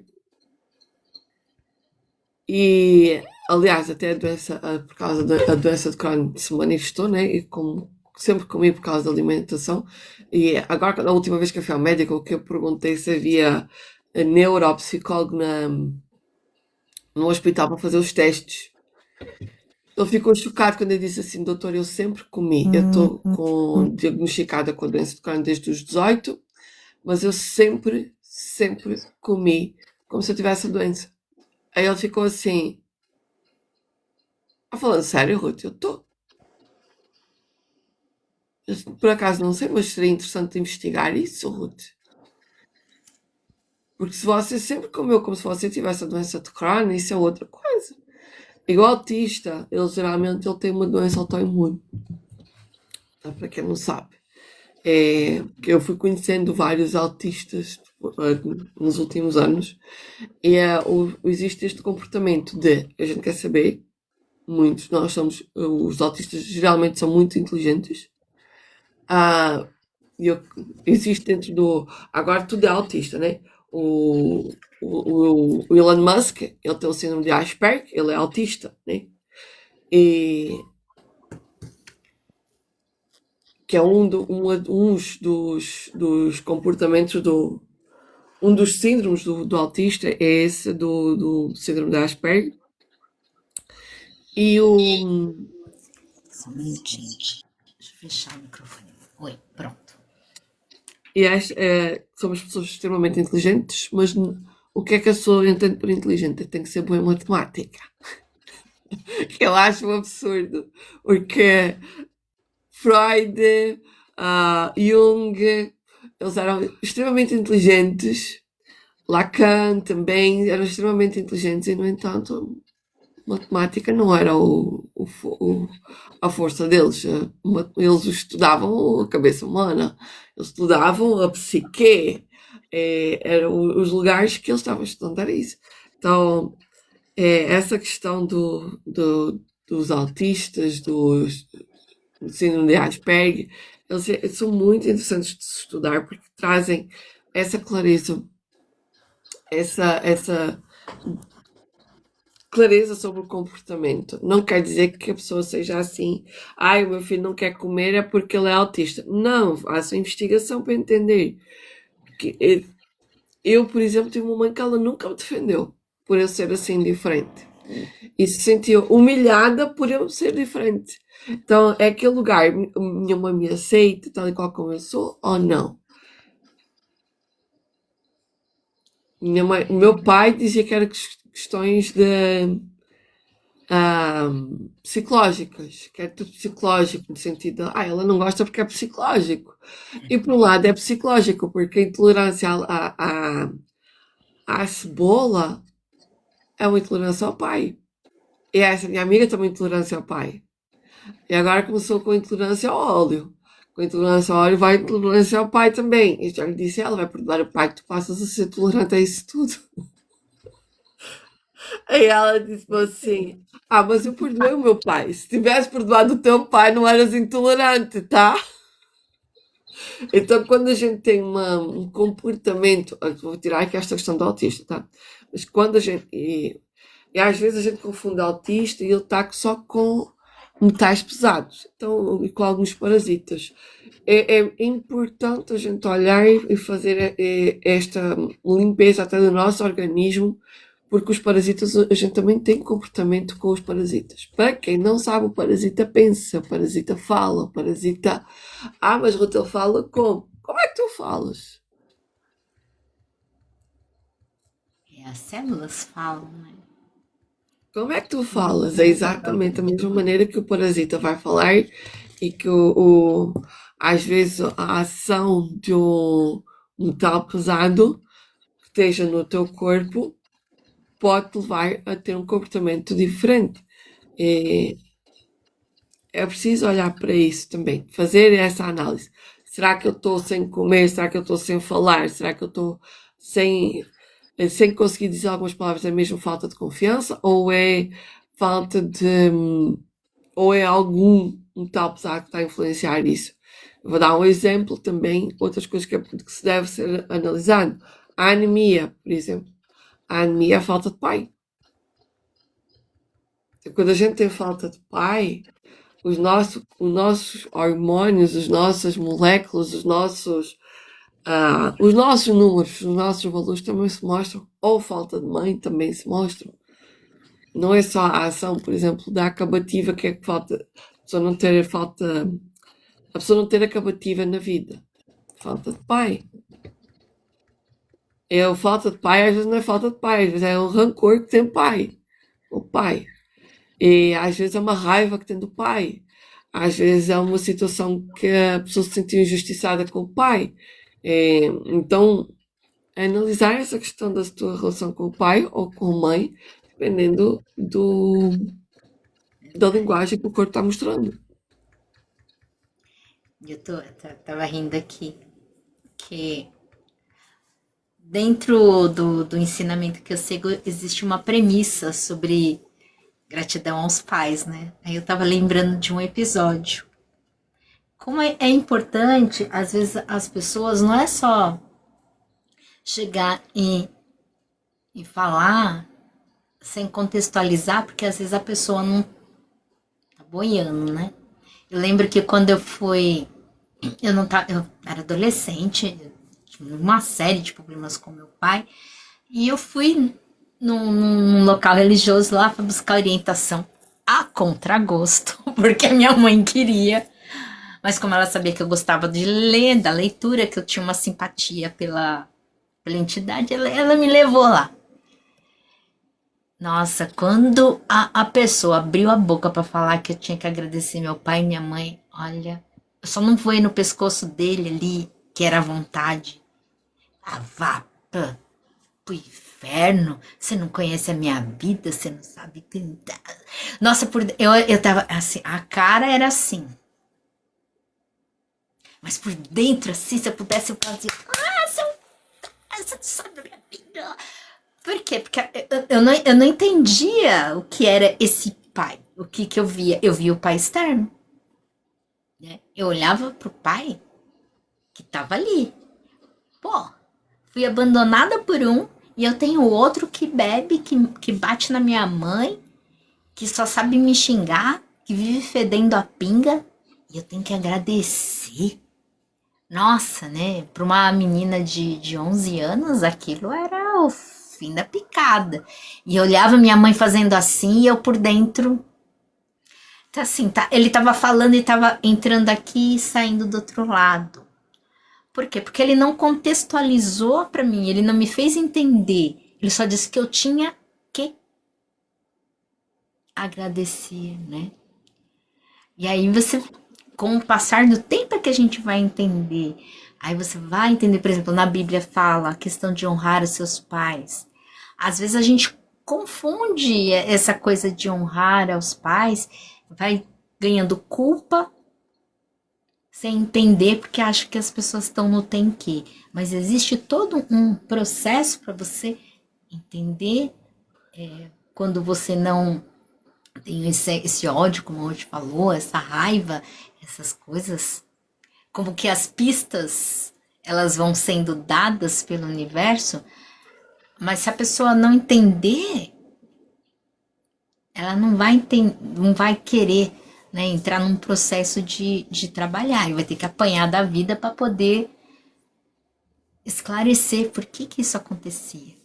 e, aliás, até a doença, por causa da doença de Crohn se manifestou, né? E como sempre comi por causa da alimentação. E agora, na última vez que eu fui ao médico, que eu perguntei se havia neuropsicólogo no hospital para fazer os testes. Ele ficou chocado quando eu disse assim, doutor, eu sempre comi. Eu estou diagnosticada com a doença de Crohn desde os 18, mas eu sempre comi como se eu tivesse a doença. Aí ele ficou assim, falando sério, Ruth, eu estou. Por acaso não sei, mas seria interessante investigar isso, Ruth. Porque se você sempre comeu como se você tivesse a doença de Crohn, isso é outra coisa. Igual autista, geralmente ele tem uma doença autoimune. Tá? Para quem não sabe. Eu fui conhecendo vários autistas nos últimos anos e existe este comportamento de a gente quer saber, muitos, os autistas geralmente são muito inteligentes. Existe dentro agora tudo é autista, né? o Elon Musk, ele tem o síndrome de Asperger, ele é autista, né? E que é uns dos comportamentos um dos síndromes do autista é esse do síndrome de Asperger. E Só um minutinho. Deixa eu fechar o microfone. Oi, pronto. somos pessoas extremamente inteligentes, mas o que é que a pessoa entende por inteligente? Tem que ser boa em matemática. Que eu acho um absurdo. Porque Freud, Jung, eles eram extremamente inteligentes. Lacan também eram extremamente inteligentes e, no entanto, matemática não era a força deles. Eles estudavam a cabeça humana, eles estudavam a psique, eram os lugares que eles estavam estudando, era isso. Então, essa questão dos autistas, do síndrome de Asperger, eles são muito interessantes de se estudar porque trazem essa clareza, essa clareza sobre o comportamento. Não quer dizer que a pessoa seja assim. O meu filho não quer comer é porque ele é autista. Não, faça investigação para entender. Eu, por exemplo, tive uma mãe que ela nunca me defendeu por eu ser assim diferente. E se sentiu humilhada por eu ser diferente. Então, é aquele lugar, minha mãe me aceita tal e qual como eu sou, ou não? Meu pai dizia que era questões psicológicas, que é tudo psicológico, no sentido de, ela não gosta porque é psicológico. E por um lado é psicológico, porque a intolerância à cebola é uma intolerância ao pai. E essa minha amiga tem uma intolerância ao pai. E agora começou com intolerância ao óleo. Com intolerância ao óleo vai intolerância ao pai também. E já lhe disse, ela vai perdoar o pai que tu passas a ser tolerante a isso tudo. Aí ela disse assim, mas eu perdoei o meu pai. Se tivesse perdoado o teu pai, não eras intolerante, tá? Então, quando a gente tem um comportamento, vou tirar aqui esta questão do autista, tá? Mas quando a gente, e às vezes a gente confunde autista e ele está só com metais pesados, então, e com alguns parasitas. É importante a gente olhar e fazer esta limpeza até do nosso organismo, porque os parasitas, a gente também tem comportamento com os parasitas. Para quem não sabe, o parasita pensa, o parasita fala, o parasita... mas Ruth, ele fala como? Como é que tu falas? As células falam, né? Como é que tu falas? É exatamente a mesma maneira que o parasita vai falar e que às vezes a ação de um metal pesado que esteja no teu corpo pode te levar a ter um comportamento diferente. É preciso olhar para isso também, fazer essa análise. Será que eu estou sem comer? Será que eu estou sem falar? Será que eu estou sem conseguir dizer algumas palavras? É mesmo falta de confiança? Ou é falta de... ou é algum metal pesado que está a influenciar isso? Eu vou dar um exemplo também, outras coisas que se deve ser analisado. A anemia, por exemplo. A anemia é a falta de pai. Quando a gente tem falta de pai, os nossos hormônios, as nossas moléculas, os nossos números, os nossos valores também se mostram, ou falta de mãe também se mostram. Não é só a ação, por exemplo, da acabativa que é que falta, a pessoa não ter acabativa na vida. Falta de pai. Falta de pai, às vezes não é falta de pai, às vezes é um rancor que tem pai. O pai. E às vezes é uma raiva que tem do pai. Às vezes é uma situação que a pessoa se sentiu injustiçada com o pai. Então, analisar essa questão da tua relação com o pai ou com a mãe, dependendo da linguagem que o corpo está mostrando. Eu tava rindo aqui, que dentro do ensinamento que eu sigo existe uma premissa sobre gratidão aos pais, né? Aí eu tava lembrando de um episódio. Como é importante, às vezes, as pessoas não é só chegar e falar sem contextualizar, porque às vezes a pessoa não tá boiando, né? Eu lembro que quando eu fui, eu não tava, eu era adolescente, eu tinha uma série de problemas com meu pai, e eu fui num local religioso lá para buscar orientação a contragosto, porque a minha mãe queria. Mas como ela sabia que eu gostava de ler, da leitura, que eu tinha uma simpatia pela entidade, ela me levou lá. Nossa, quando a pessoa abriu a boca para falar que eu tinha que agradecer meu pai e minha mãe, olha, eu só não voei no pescoço dele ali, que era a vontade. Ah, vá pro inferno, você não conhece a minha vida, você não sabe cantar. Nossa, eu tava assim, a cara era assim. Mas por dentro, assim, se eu pudesse, eu fazia. Ah, você não sabe a minha vida. Por quê? Porque eu não entendia o que era esse pai. O que que eu via? Eu via o pai externo. Né? Eu olhava pro pai que tava ali. Pô, fui abandonada por um e eu tenho outro que bebe, que bate na minha mãe, que só sabe me xingar, que vive fedendo a pinga. E eu tenho que agradecer. Nossa, né? Para uma menina de 11 anos, aquilo era o fim da picada. E eu olhava minha mãe fazendo assim e eu por dentro. Tá assim, tá, ele tava falando e tava entrando aqui e saindo do outro lado. Por quê? Porque ele não contextualizou para mim, ele não me fez entender. Ele só disse que eu tinha que agradecer, né? E aí você, com o passar do tempo é que a gente vai entender. Aí você vai entender, por exemplo, na Bíblia fala a questão de honrar os seus pais. Às vezes a gente confunde essa coisa de honrar aos pais, vai ganhando culpa sem entender, porque acha que as pessoas estão no tem que. Mas existe todo um processo para você entender quando você não tem esse ódio, como hoje falou, essa raiva, essas coisas, como que as pistas elas vão sendo dadas pelo universo, mas se a pessoa não entender, ela não vai querer, né, entrar num processo de trabalhar, e vai ter que apanhar da vida para poder esclarecer por que que isso acontecia.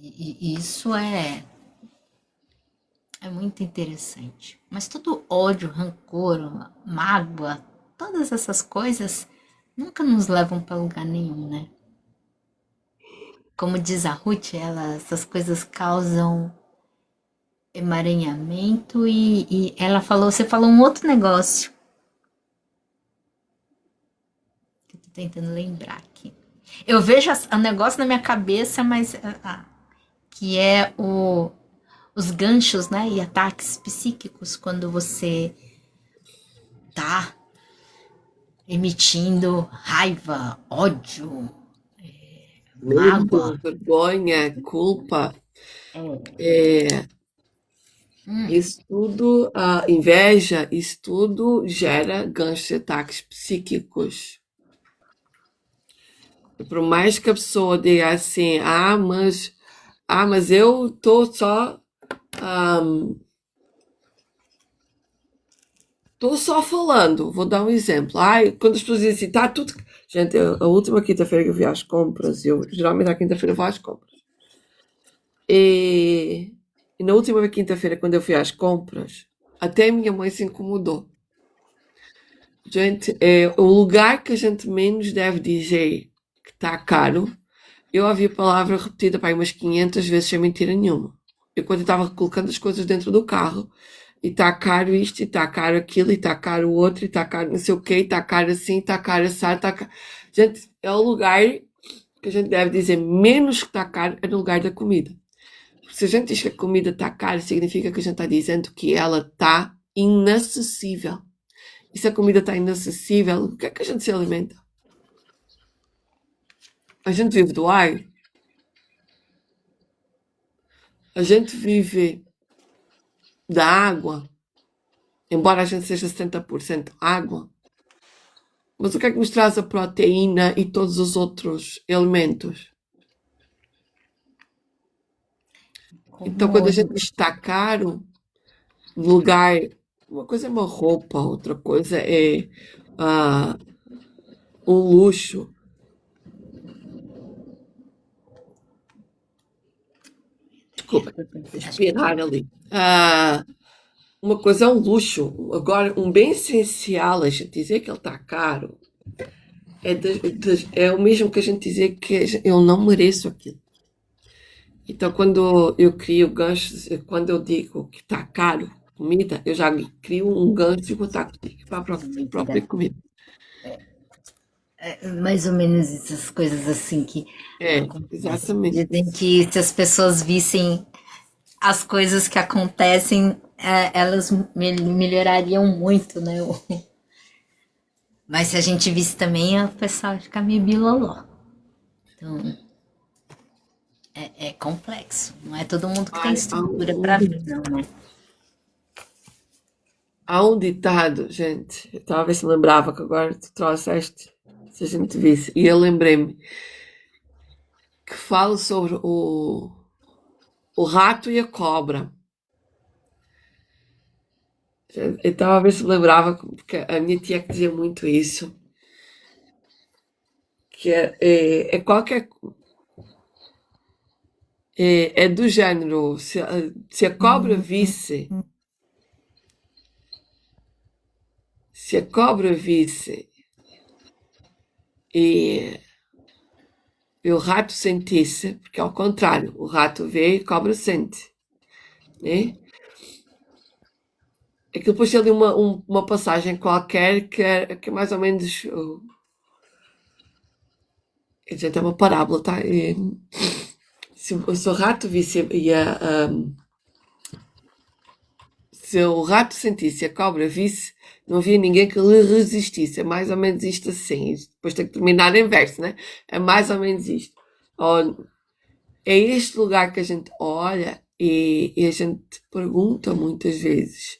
E isso é muito interessante. Mas todo ódio, rancor, mágoa, todas essas coisas nunca nos levam para lugar nenhum, né? Como diz a Ruth, essas coisas causam emaranhamento e ela falou, você falou um outro negócio que eu tô tentando lembrar aqui. Eu vejo o negócio na minha cabeça, mas que é os ganchos, né, e ataques psíquicos quando você tá emitindo raiva, ódio, mágoa. Medo, vergonha, culpa, é, isso tudo, inveja, isso tudo gera ganchos de ataques psíquicos. E por mais que a pessoa diga assim, mas eu tô só, tô só falando. Vou dar um exemplo. Ai, quando as pessoas dizem assim, tá tudo. Gente, a última quinta-feira que eu fui às compras, eu geralmente à quinta-feira vou às compras. E, e na última quinta-feira, quando eu fui às compras, até a minha mãe se incomodou. Gente, é o lugar que a gente menos deve dizer que está caro. Eu ouvi a palavra repetida para aí umas 500 vezes sem mentira nenhuma. Eu quando estava colocando as coisas dentro do carro, e está caro isto, e está caro aquilo, e está caro o outro, e está caro não sei o quê, e está caro assim, está caro assado, está caro. Gente, é o lugar que a gente deve dizer menos que está caro, é no lugar da comida. Se a gente diz que a comida está cara, significa que a gente está dizendo que ela está inacessível. E se a comida está inacessível, o que é que a gente se alimenta? A gente vive do ar. A gente vive da água. Embora a gente seja 70% água. Mas o que é que nos traz a proteína e todos os outros elementos? Então, quando a Como gente diz que está caro, no lugar, uma coisa é uma roupa, outra coisa é ah, um luxo. Desculpa, espirrar ali. Uma coisa é um luxo. Agora, um bem essencial, a gente dizer que ele está caro, é o mesmo que a gente dizer que eu não mereço aquilo. Então, quando eu crio ganchos, quando eu digo que está caro comida, eu já crio um gancho e vou estar para a própria comida. mais ou menos essas coisas assim que É, acontecem. exatamente. Dizem que se as pessoas vissem as coisas que acontecem, elas melhorariam muito, né? Mas se a gente visse também, o pessoal vai ficar meio biloló. Então, é complexo. Não é todo mundo que tem Ai, estrutura para ver, não, né? há um ditado, gente, eu estava a ver se me lembrava que agora tu trouxeste, se a gente visse, e eu lembrei-me, que fala sobre o rato e a cobra. Eu estava a ver se me lembrava, porque a minha tia que dizia muito isso, que é qualquer. É do género, se a cobra visse. Se a cobra visse e o rato sentisse, porque ao contrário, o rato vê e a cobra sente, né? Aquilo depois tem ali uma passagem qualquer que é mais ou menos. Gente, é uma parábola, tá? Se o rato visse se o rato sentisse e a cobra visse, não havia ninguém que lhe resistisse. É mais ou menos isto assim. Depois tem que terminar em verso, né? É mais ou menos isto. É este lugar que a gente olha e a gente pergunta muitas vezes.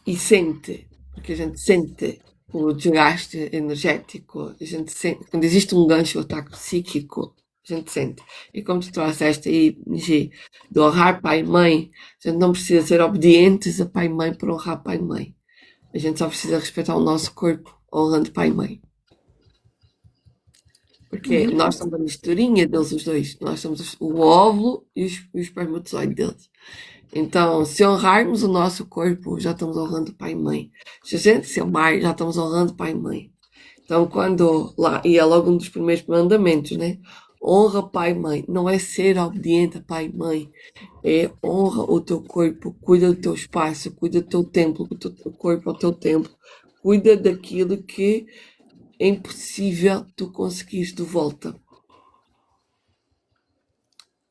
E sente, porque a gente sente o desgaste energético, a gente sente, quando existe um gancho, o ataque psíquico, a gente sente. E como tu trouxeste aí, Gi, de honrar pai e mãe, a gente não precisa ser obedientes a pai e mãe para honrar pai e mãe. A gente só precisa respeitar o nosso corpo, honrando pai e mãe. Porque nós somos a misturinha deles os dois. Nós somos o óvulo e o espermatozoide deles. Então, se honrarmos o nosso corpo, já estamos honrando pai e mãe. Se a gente se amar, já estamos honrando pai e mãe. Então, quando lá, e é logo um dos primeiros mandamentos, né? Honra pai e mãe. Não é ser obediente a pai e mãe. É honra o teu corpo, cuida do teu espaço, cuida do teu templo, o teu corpo é o teu templo. Cuida daquilo que é impossível tu conseguires de volta.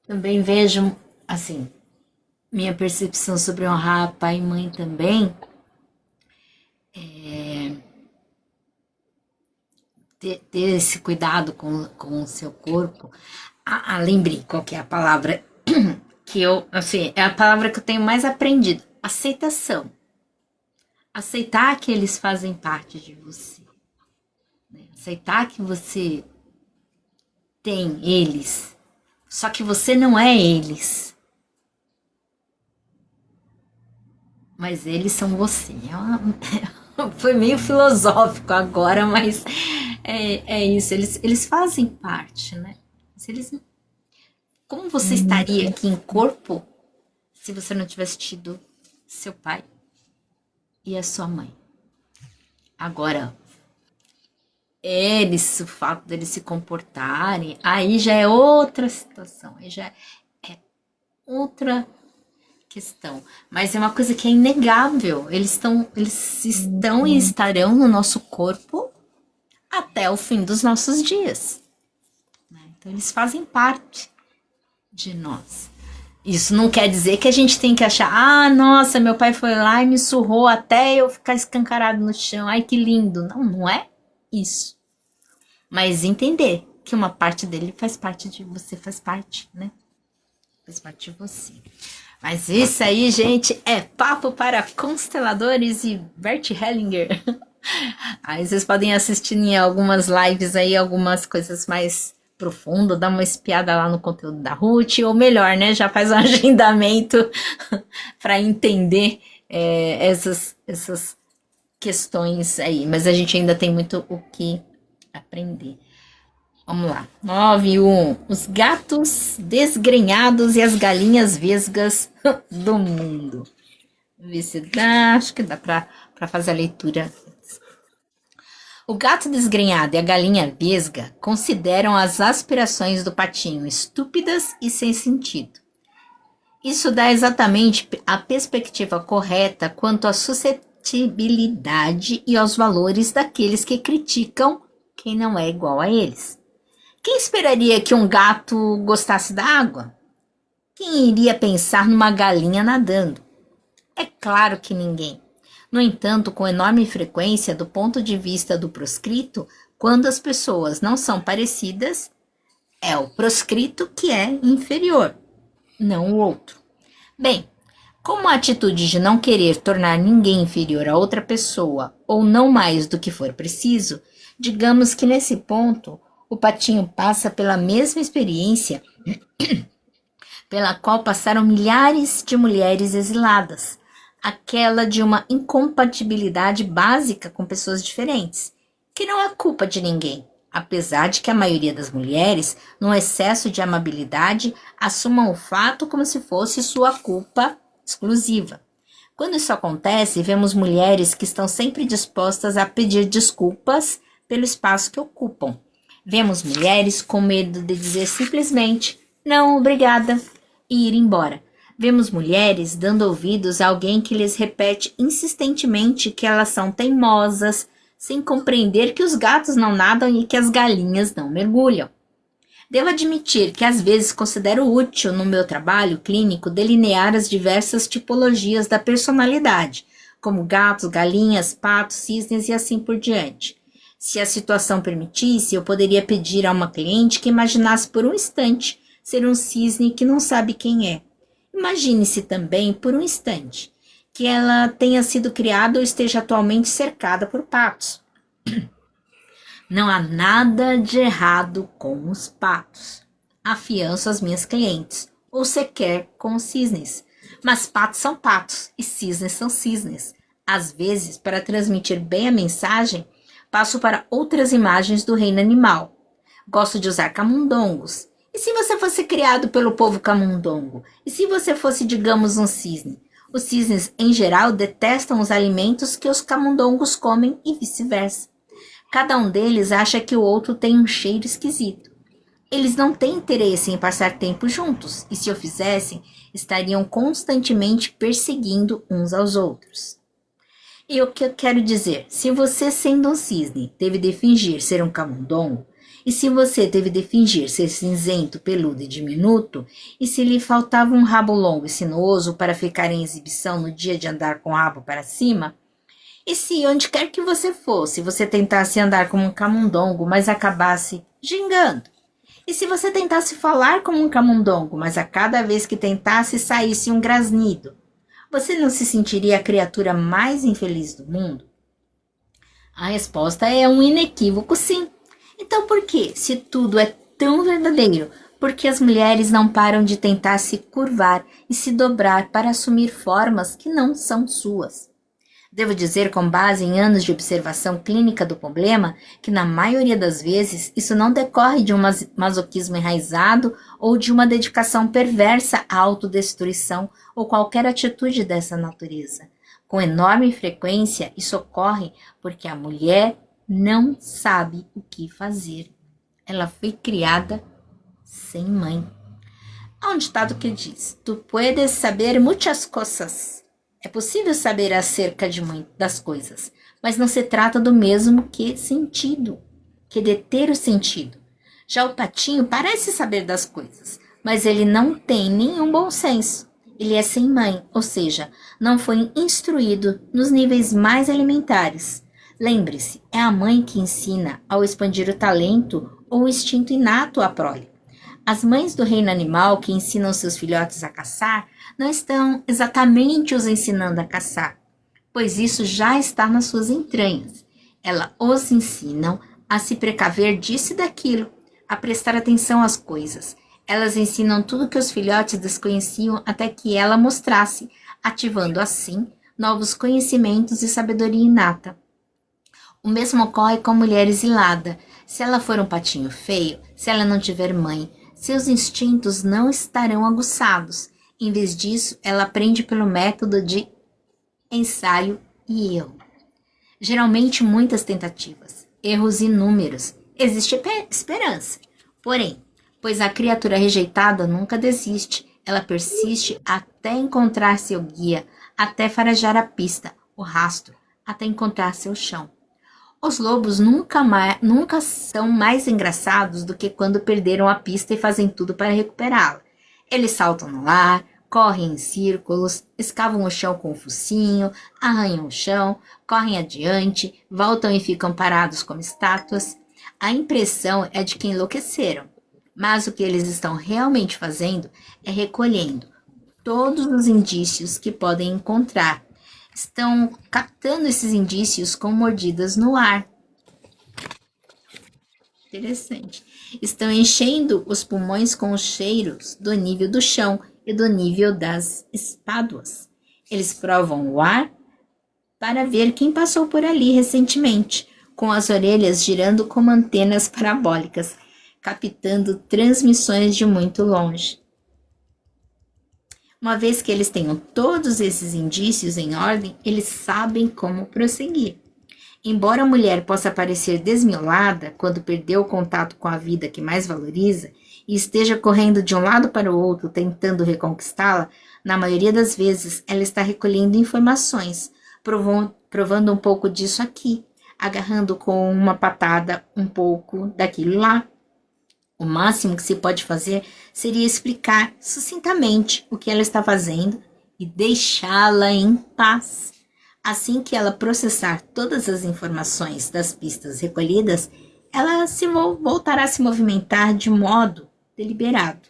Também vejo, assim, minha percepção sobre honrar pai e mãe também ter esse cuidado com o seu corpo. Lembrei qual que é a palavra que eu, assim, é a palavra que eu tenho mais aprendido. Aceitação. Aceitar que eles fazem parte de você. Né? Aceitar que você tem eles. Só que você não é eles. Mas eles são você. Foi meio filosófico agora, mas é isso. Eles fazem parte, né? Se eles, como você estaria aqui em corpo se você não tivesse tido seu pai e a sua mãe? Agora, o fato deles se comportarem, aí já é outra situação, aí já é outra questão. Mas é uma coisa que é inegável. Eles estão e estarão no nosso corpo até o fim dos nossos dias. Então, eles fazem parte de nós. Isso não quer dizer que a gente tem que achar, nossa, meu pai foi lá e me surrou até eu ficar escancarado no chão. Ai, que lindo. Não, não é isso. Mas entender que uma parte dele faz parte de você, faz parte, né? Faz parte de você. Mas isso aí, gente, é papo para consteladores e Bert Hellinger. Aí vocês podem assistir em algumas lives aí, algumas coisas mais profundas, dá uma espiada lá no conteúdo da Ruth, ou melhor, né? Já faz um agendamento para entender essas questões aí. Mas a gente ainda tem muito o que aprender. Vamos lá. 9.1. Os gatos desgrenhados e as galinhas vesgas do mundo. Vamos ver se dá. Acho que dá para fazer a leitura. O gato desgrenhado e a galinha vesga consideram as aspirações do patinho estúpidas e sem sentido. Isso dá exatamente a perspectiva correta quanto à suscetibilidade e aos valores daqueles que criticam quem não é igual a eles. Quem esperaria que um gato gostasse da água? Quem iria pensar numa galinha nadando? É claro que ninguém. No entanto, com enorme frequência, do ponto de vista do proscrito, quando as pessoas não são parecidas, é o proscrito que é inferior, não o outro. Bem, como a atitude de não querer tornar ninguém inferior a outra pessoa, ou não mais do que for preciso, digamos que nesse ponto, o patinho passa pela mesma experiência pela qual passaram milhares de mulheres exiladas, aquela de uma incompatibilidade básica com pessoas diferentes, que não é culpa de ninguém, apesar de que a maioria das mulheres, num excesso de amabilidade, assumam o fato como se fosse sua culpa exclusiva. Quando isso acontece, vemos mulheres que estão sempre dispostas a pedir desculpas pelo espaço que ocupam. Vemos mulheres com medo de dizer simplesmente não, obrigada, e ir embora. Vemos mulheres dando ouvidos a alguém que lhes repete insistentemente que elas são teimosas, sem compreender que os gatos não nadam e que as galinhas não mergulham. Devo admitir que às vezes considero útil no meu trabalho clínico delinear as diversas tipologias da personalidade, como gatos, galinhas, patos, cisnes e assim por diante. Se a situação permitisse, eu poderia pedir a uma cliente que imaginasse por um instante ser um cisne que não sabe quem é. Imagine-se também, por um instante, que ela tenha sido criada ou esteja atualmente cercada por patos. Não há nada de errado com os patos. Afianço às minhas clientes, ou sequer com os cisnes. Mas patos são patos e cisnes são cisnes. Às vezes, para transmitir bem a mensagem, passo para outras imagens do reino animal. Gosto de usar camundongos. E se você fosse criado pelo povo camundongo? E se você fosse, digamos, um cisne? Os cisnes, em geral, detestam os alimentos que os camundongos comem e vice-versa. Cada um deles acha que o outro tem um cheiro esquisito. Eles não têm interesse em passar tempo juntos, e se o fizessem, estariam constantemente perseguindo uns aos outros. E o que eu quero dizer, se você, sendo um cisne, teve de fingir ser um camundongo, e se você teve de fingir ser cinzento, peludo e diminuto, e se lhe faltava um rabo longo e sinuoso para ficar em exibição no dia de andar com o rabo para cima, e se onde quer que você fosse, você tentasse andar como um camundongo, mas acabasse gingando, e se você tentasse falar como um camundongo, mas a cada vez que tentasse saísse um grasnido, você não se sentiria a criatura mais infeliz do mundo? A resposta é um inequívoco sim. Então por que, se tudo é tão verdadeiro, por que as mulheres não param de tentar se curvar e se dobrar para assumir formas que não são suas? Devo dizer, com base em anos de observação clínica do problema, que na maioria das vezes isso não decorre de um masoquismo enraizado ou de uma dedicação perversa à autodestruição ou qualquer atitude dessa natureza. Com enorme frequência, isso ocorre porque a mulher não sabe o que fazer. Ela foi criada sem mãe. Há um ditado que diz: "Tu puedes saber muitas coisas." É possível saber acerca de das coisas, mas não se trata do mesmo que sentido, que de ter o sentido. Já o patinho parece saber das coisas, mas ele não tem nenhum bom senso. Ele é sem mãe, ou seja, não foi instruído nos níveis mais elementares. Lembre-se, é a mãe que ensina ao expandir o talento ou o instinto inato à prole. As mães do reino animal que ensinam seus filhotes a caçar não estão exatamente os ensinando a caçar, pois isso já está nas suas entranhas. Ela os ensinam a se precaver disso e daquilo, a prestar atenção às coisas. Elas ensinam tudo que os filhotes desconheciam até que ela mostrasse, ativando assim novos conhecimentos e sabedoria inata. O mesmo ocorre com a mulher exilada. Se ela for um patinho feio, se ela não tiver mãe, seus instintos não estarão aguçados. Em vez disso, ela aprende pelo método de ensaio e erro. Geralmente muitas tentativas, erros inúmeros. Existe esperança. Porém, pois a criatura rejeitada nunca desiste, ela persiste até encontrar seu guia, até farejar a pista, o rastro, até encontrar seu chão. Os lobos nunca são mais engraçados do que quando perderam a pista e fazem tudo para recuperá-la. Eles saltam no ar, correm em círculos, escavam o chão com o focinho, arranham o chão, correm adiante, voltam e ficam parados como estátuas. A impressão é de que enlouqueceram, mas o que eles estão realmente fazendo é recolhendo todos os indícios que podem encontrar. Estão captando esses indícios com mordidas no ar. Interessante. Estão enchendo os pulmões com os cheiros do nível do chão e do nível das espáduas. Eles provam o ar para ver quem passou por ali recentemente, com as orelhas girando como antenas parabólicas, captando transmissões de muito longe. Uma vez que eles tenham todos esses indícios em ordem, eles sabem como prosseguir. Embora a mulher possa parecer desmiolada quando perdeu o contato com a vida que mais valoriza e esteja correndo de um lado para o outro tentando reconquistá-la, na maioria das vezes ela está recolhendo informações, provando um pouco disso aqui, agarrando com uma patada um pouco daquilo lá. O máximo que se pode fazer seria explicar sucintamente o que ela está fazendo e deixá-la em paz. Assim que ela processar todas as informações das pistas recolhidas, ela voltará a se movimentar de modo deliberado.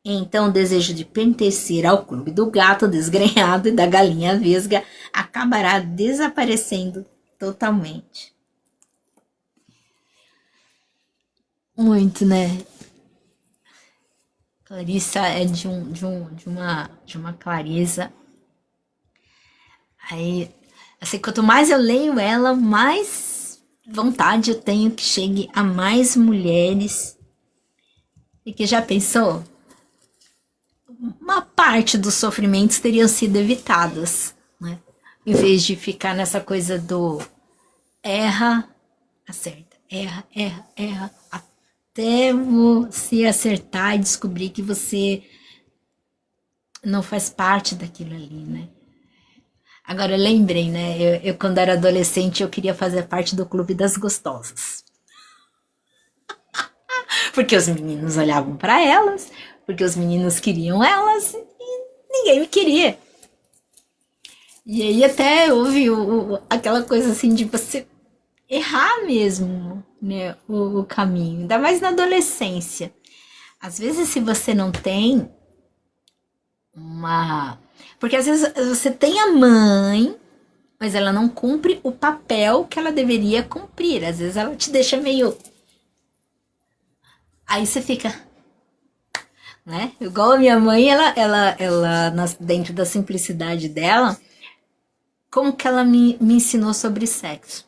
Então o desejo de pertencer ao clube do gato desgrenhado e da galinha vesga acabará desaparecendo totalmente. Muito, né? Clarissa é de uma clareza. Aí, assim, quanto mais eu leio ela, mais vontade eu tenho que chegue a mais mulheres. E que já pensou? Uma parte dos sofrimentos teriam sido evitadas, né? Em vez de ficar nessa coisa do erra, acerta, erra, até você acertar e descobrir que você não faz parte daquilo ali, né? Agora eu lembrei, né? Eu quando era adolescente eu queria fazer parte do clube das gostosas. Porque os meninos olhavam para elas, porque os meninos queriam elas e ninguém me queria. E aí até houve aquela coisa assim de você errar mesmo, né, o caminho, ainda mais na adolescência. Às vezes, se você não tem uma... Porque às vezes você tem a mãe, mas ela não cumpre o papel que ela deveria cumprir. Às vezes ela te deixa meio... Aí você fica... Né? Igual a minha mãe, ela dentro da simplicidade dela, como que ela me ensinou sobre sexo?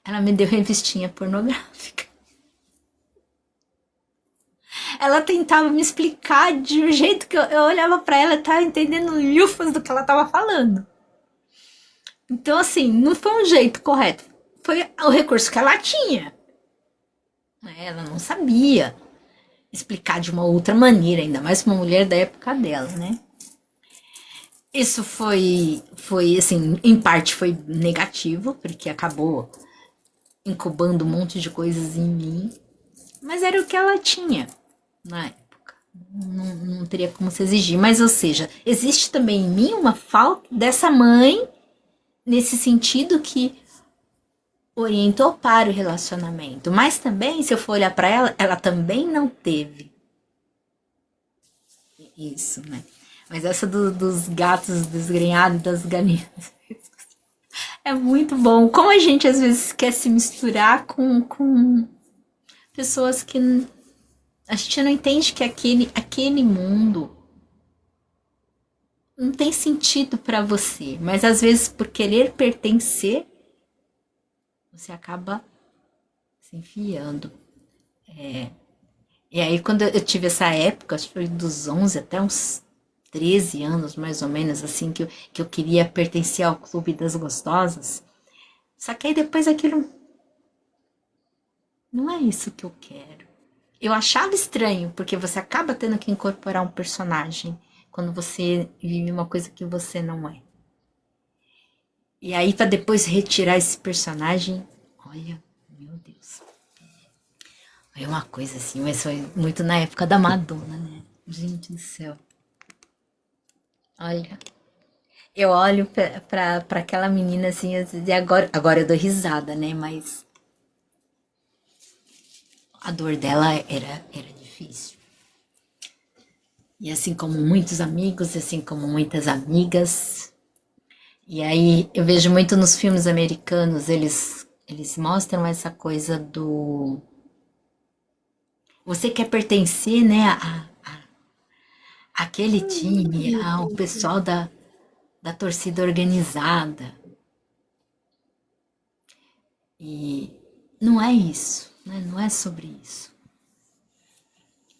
Ela me deu revistinha pornográfica. Ela tentava me explicar de um jeito que eu olhava pra ela e tava entendendo lufas do que ela tava falando. Então, assim, não foi um jeito correto. Foi o recurso que ela tinha. Ela não sabia explicar de uma outra maneira, ainda mais uma mulher da época dela, né? Isso foi assim, em parte foi negativo, porque acabou incubando um monte de coisas em mim, mas era o que ela tinha na época. Não teria como se exigir, mas ou seja, existe também em mim uma falta dessa mãe, nesse sentido que orientou para o relacionamento, mas também, se eu for olhar para ela, ela também não teve isso, né? Mas essa dos gatos desgrenhados, das galinhas, É muito bom. Como a gente às vezes quer se misturar com pessoas que a gente não entende que aquele mundo não tem sentido para você, mas às vezes por querer pertencer, você acaba se enfiando. E aí quando eu tive essa época, acho que foi dos 11 até uns 13 anos, mais ou menos, assim, que eu queria pertencer ao clube das gostosas. Só que aí depois aquilo não é isso que eu quero. Eu achava estranho, porque você acaba tendo que incorporar um personagem quando você vive uma coisa que você não é. E aí, pra depois retirar esse personagem, olha, meu Deus. Foi uma coisa assim, mas foi muito na época da Madonna, né? Gente do céu. Olha, eu olho pra aquela menina assim, e agora eu dou risada, né? Mas a dor dela era difícil. E assim como muitos amigos, assim como muitas amigas. E aí eu vejo muito nos filmes americanos, eles mostram essa coisa do. Você quer pertencer, né, àquele time, ao pessoal da torcida organizada. E não é isso, né? Não é sobre isso.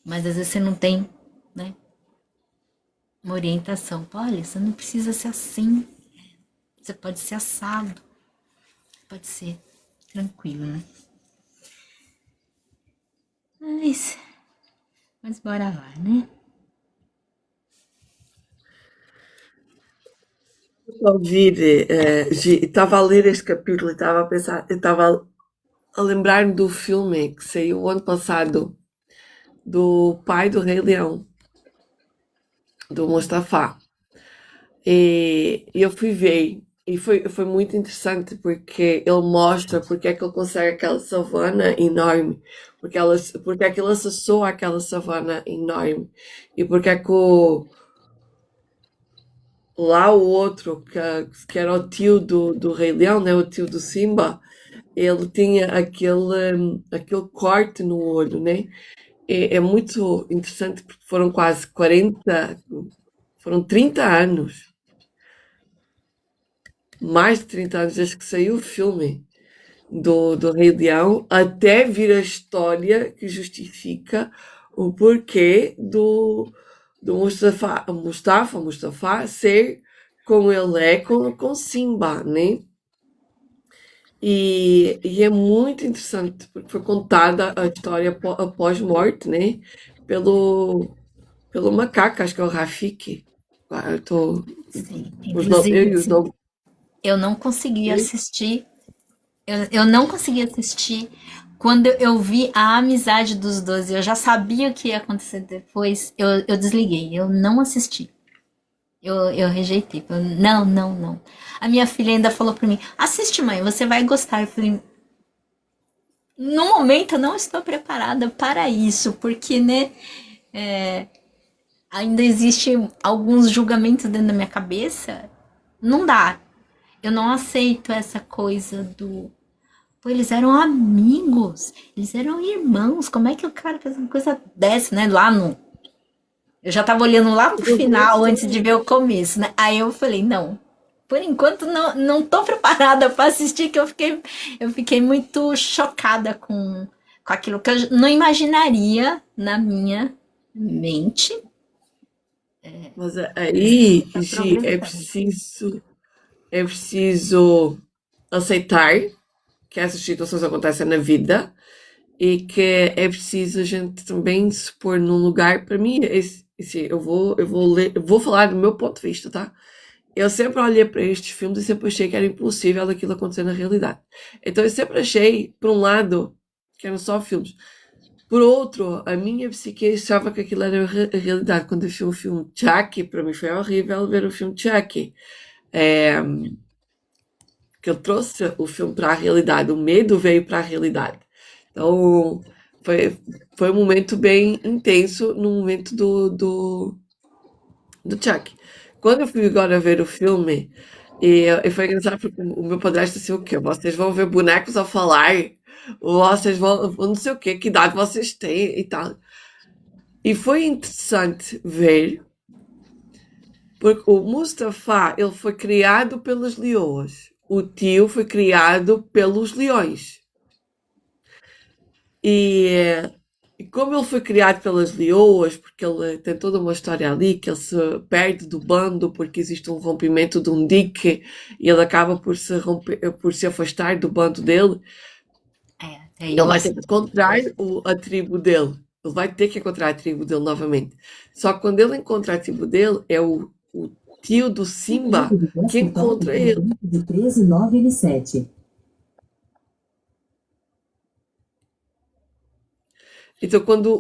Mas às vezes você não tem, né, uma orientação. Olha, você não precisa ser assim. Você pode ser assado. Pode ser tranquilo, né? Mas, mas bora lá, né? A ouvir, estava a ler este capítulo e estava a pensar, eu estava a lembrar-me do filme que saiu o ano passado, do pai do Rei Leão, do Mustafa. E eu fui ver, e foi muito interessante porque ele mostra porque é que ele consegue aquela savana enorme, porque é que ele acessou aquela savana enorme, e porque é que lá o outro, que era o tio do Rei Leão, né, o tio do Simba, ele tinha aquele corte no olho, né? É muito interessante porque foram quase 40, foram 30 anos, mais de 30 anos desde que saiu o filme do Rei Leão, até vir a história que justifica o porquê do Mustafa ser como ele é com Simba, né? E é muito interessante, porque foi contada a história após morte, né? Pelo, pelo macaco, acho que é o Rafiki. Ah, eu tô, Sim. eu Inclusive, e os assim, nomes eu não consegui dele. assistir. Eu não consegui assistir. Quando eu vi a amizade dos dois, eu já sabia o que ia acontecer depois. Eu desliguei. Eu não assisti. Eu rejeitei. Não, não, não. A minha filha ainda falou pra mim: assiste, mãe, você vai gostar. Eu falei: no momento eu não estou preparada para isso, porque, né, ainda existe alguns julgamentos dentro da minha cabeça. Não dá. Eu não aceito essa coisa do. Pô, eles eram amigos, eles eram irmãos. Como é que o cara fez uma coisa dessa, né? Lá no. Eu já tava olhando lá pro final antes de ver o começo, né? Aí eu falei, não. Por enquanto não tô preparada para assistir, que eu fiquei muito chocada com aquilo que eu não imaginaria na minha mente. Mas aí, A Gi, progressão. é preciso aceitar que essas situações acontecem na vida e que é preciso a gente também se pôr num lugar. Para mim, eu vou falar do meu ponto de vista, tá? Eu sempre olhei para estes filmes e sempre achei que era impossível daquilo acontecer na realidade. Então eu sempre achei, por um lado, que eram só filmes. Por outro, a minha psique achava que aquilo era a realidade. Quando eu vi o filme Chucky, para mim foi horrível ver o filme Chucky. É, que ele trouxe o filme para a realidade, o medo veio para a realidade. Então, foi, foi um momento bem intenso no momento do Chuck. Quando eu fui agora ver o filme, E foi engraçado porque o meu padrasto disse o quê? Vocês vão ver bonecos a falar? Vocês vão não sei o quê, que idade vocês têm e tal. E foi interessante ver, porque o Mustafa, ele foi criado pelas leoas. O tio foi criado pelos leões. E, e como ele foi criado pelas leoas, porque ele tem toda uma história ali, que ele se perde do bando porque existe um rompimento de um dique e ele acaba por se afastar do bando dele, Tem ele vai ter isso. que encontrar a tribo dele. Ele vai ter que encontrar a tribo dele novamente. Só que quando ele encontra a tribo dele, é o tio do Simba Pedido de que desktop encontra com ele. tempo de 13997. Então, quando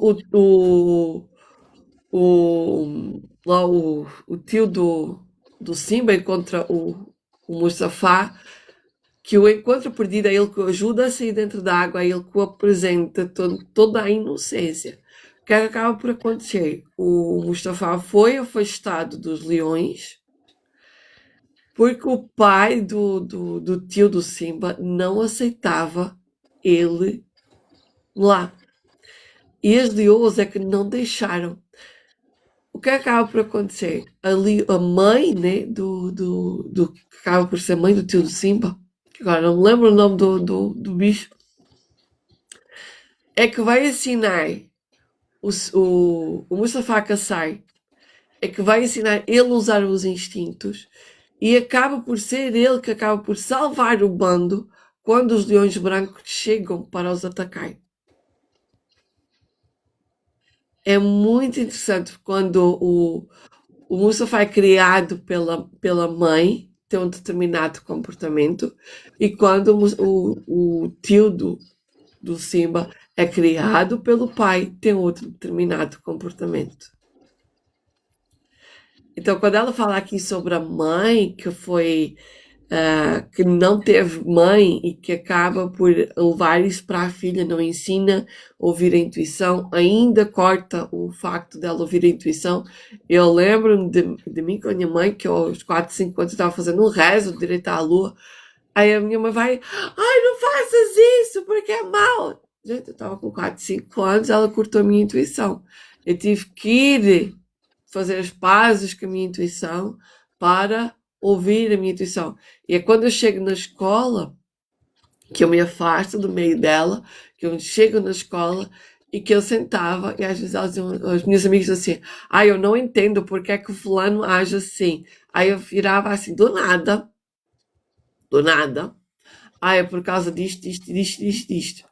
lá o tio do Simba encontra o Mustafa, que o encontra perdido, é ele que o ajuda a sair dentro da água, é ele que o apresenta toda a inocência. O que é que acaba por acontecer? O Mustafa foi afastado dos leões porque o pai do tio do Simba não aceitava ele lá. E as leoas é que não deixaram. O que acaba por acontecer? Ali, a mãe, né, do que acaba por ser mãe do tio do Simba, que agora não me lembro o nome do bicho, é que vai ensinar o Mustafa a caçar, é que vai ensinar ele a usar os instintos e acaba por ser ele que acaba por salvar o bando quando os leões brancos chegam para os atacar. É muito interessante quando o Mustafa é criado pela mãe, tem um determinado comportamento, e quando o tio do Simba é criado pelo pai, tem outro determinado comportamento. Então, quando ela fala aqui sobre a mãe que foi que não teve mãe e que acaba por levar isso para a filha, não ensina a ouvir a intuição, ainda corta o facto dela ouvir a intuição. Eu lembro-me de mim com a minha mãe, que eu, aos 4, 5 anos estava fazendo um rezo direito à lua. Aí a minha mãe vai, ai, não faças isso, porque é mau. Gente, eu estava com 4, 5 anos, ela cortou a minha intuição. Eu tive que ir fazer as pazes com a minha intuição para ouvir a minha intuição. E é quando eu chego na escola que eu me afasto do meio dela, que eu chego na escola e que eu sentava e às vezes elas diziam, as minhas amigas assim, eu não entendo porque é que o fulano age assim. Aí eu virava assim, do nada, é por causa disto, disto, disto, disto, disto.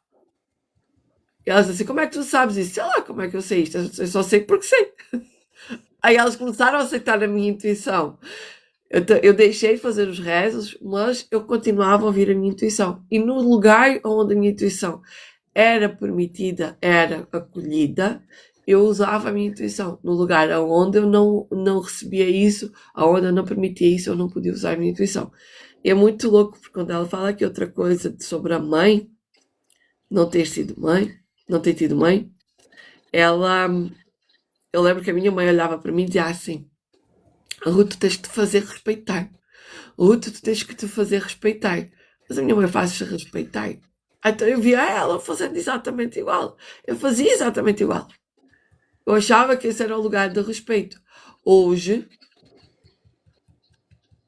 E elas assim, como é que tu sabes isso? Sei lá como é que eu sei isto, eu só sei porque sei. Aí elas começaram a aceitar a minha intuição. Eu deixei de fazer os rezos, mas eu continuava a ouvir a minha intuição. E no lugar onde a minha intuição era permitida, era acolhida, eu usava a minha intuição. No lugar onde eu não recebia isso, onde eu não permitia isso, eu não podia usar a minha intuição. E é muito louco, porque quando ela fala aqui outra coisa sobre a mãe, não ter sido mãe, não ter tido mãe, ela. Eu lembro que a minha mãe olhava para mim e dizia assim: Ruth, tu tens que te fazer respeitar. Ruth, tu tens que te fazer respeitar. Mas a minha mãe faz-se respeitar. Então eu via ela fazendo exatamente igual. Eu fazia exatamente igual. Eu achava que esse era o lugar de respeito. Hoje,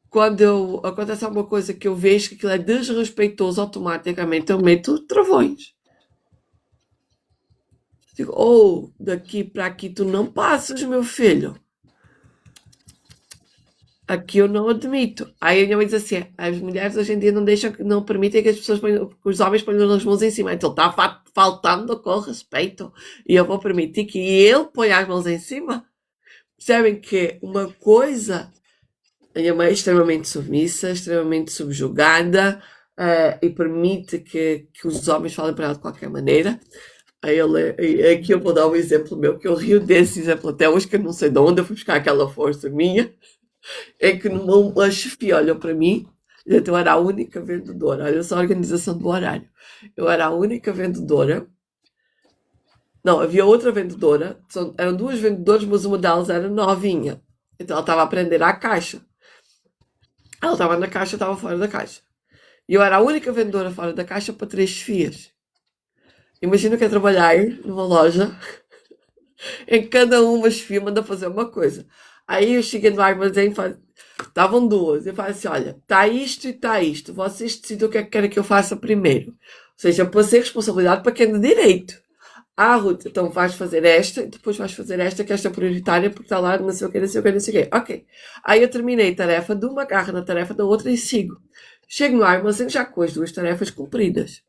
quando acontece alguma coisa que eu vejo que aquilo é desrespeitoso, automaticamente eu meto travões. Digo, daqui para aqui tu não passas, meu filho. Aqui eu não admito. Aí a minha mãe diz assim: as mulheres hoje em dia não deixam, não permitem que as pessoas ponham, que os homens ponham as mãos em cima. Então está faltando com respeito. E eu vou permitir que ele ponha as mãos em cima? Percebem que uma coisa, a minha mãe é extremamente submissa, extremamente subjugada, e permite que os homens falem para ela de qualquer maneira. Aqui eu vou dar um exemplo meu, que eu rio desse exemplo até hoje, que eu não sei de onde eu fui buscar aquela força minha. É que uma chefia olhou para mim, eu era a única vendedora, olha só a organização do horário. Eu era a única vendedora. Não, havia outra vendedora, eram duas vendedoras, mas uma delas era novinha. Então ela estava a aprender à caixa. Ela estava na caixa, eu estava fora da caixa. E eu era a única vendedora fora da caixa para 3 chefias. Imagina que é trabalhar numa loja em que cada uma chefia manda fazer uma coisa. Aí eu cheguei no armazém, estavam duas. Eu falei assim: olha, está isto e está isto. Vocês decidem o que é que querem que eu faça primeiro. Ou seja, eu passei responsabilidade para quem de direito. Ah, Ruth, então vais fazer esta e depois vais fazer esta, que esta é prioritária, porque está lá não sei o que, não sei o que, não sei o que. Ok. Aí eu terminei a tarefa de uma, agarro na tarefa da outra e sigo. Chego no armazém já com as duas tarefas cumpridas.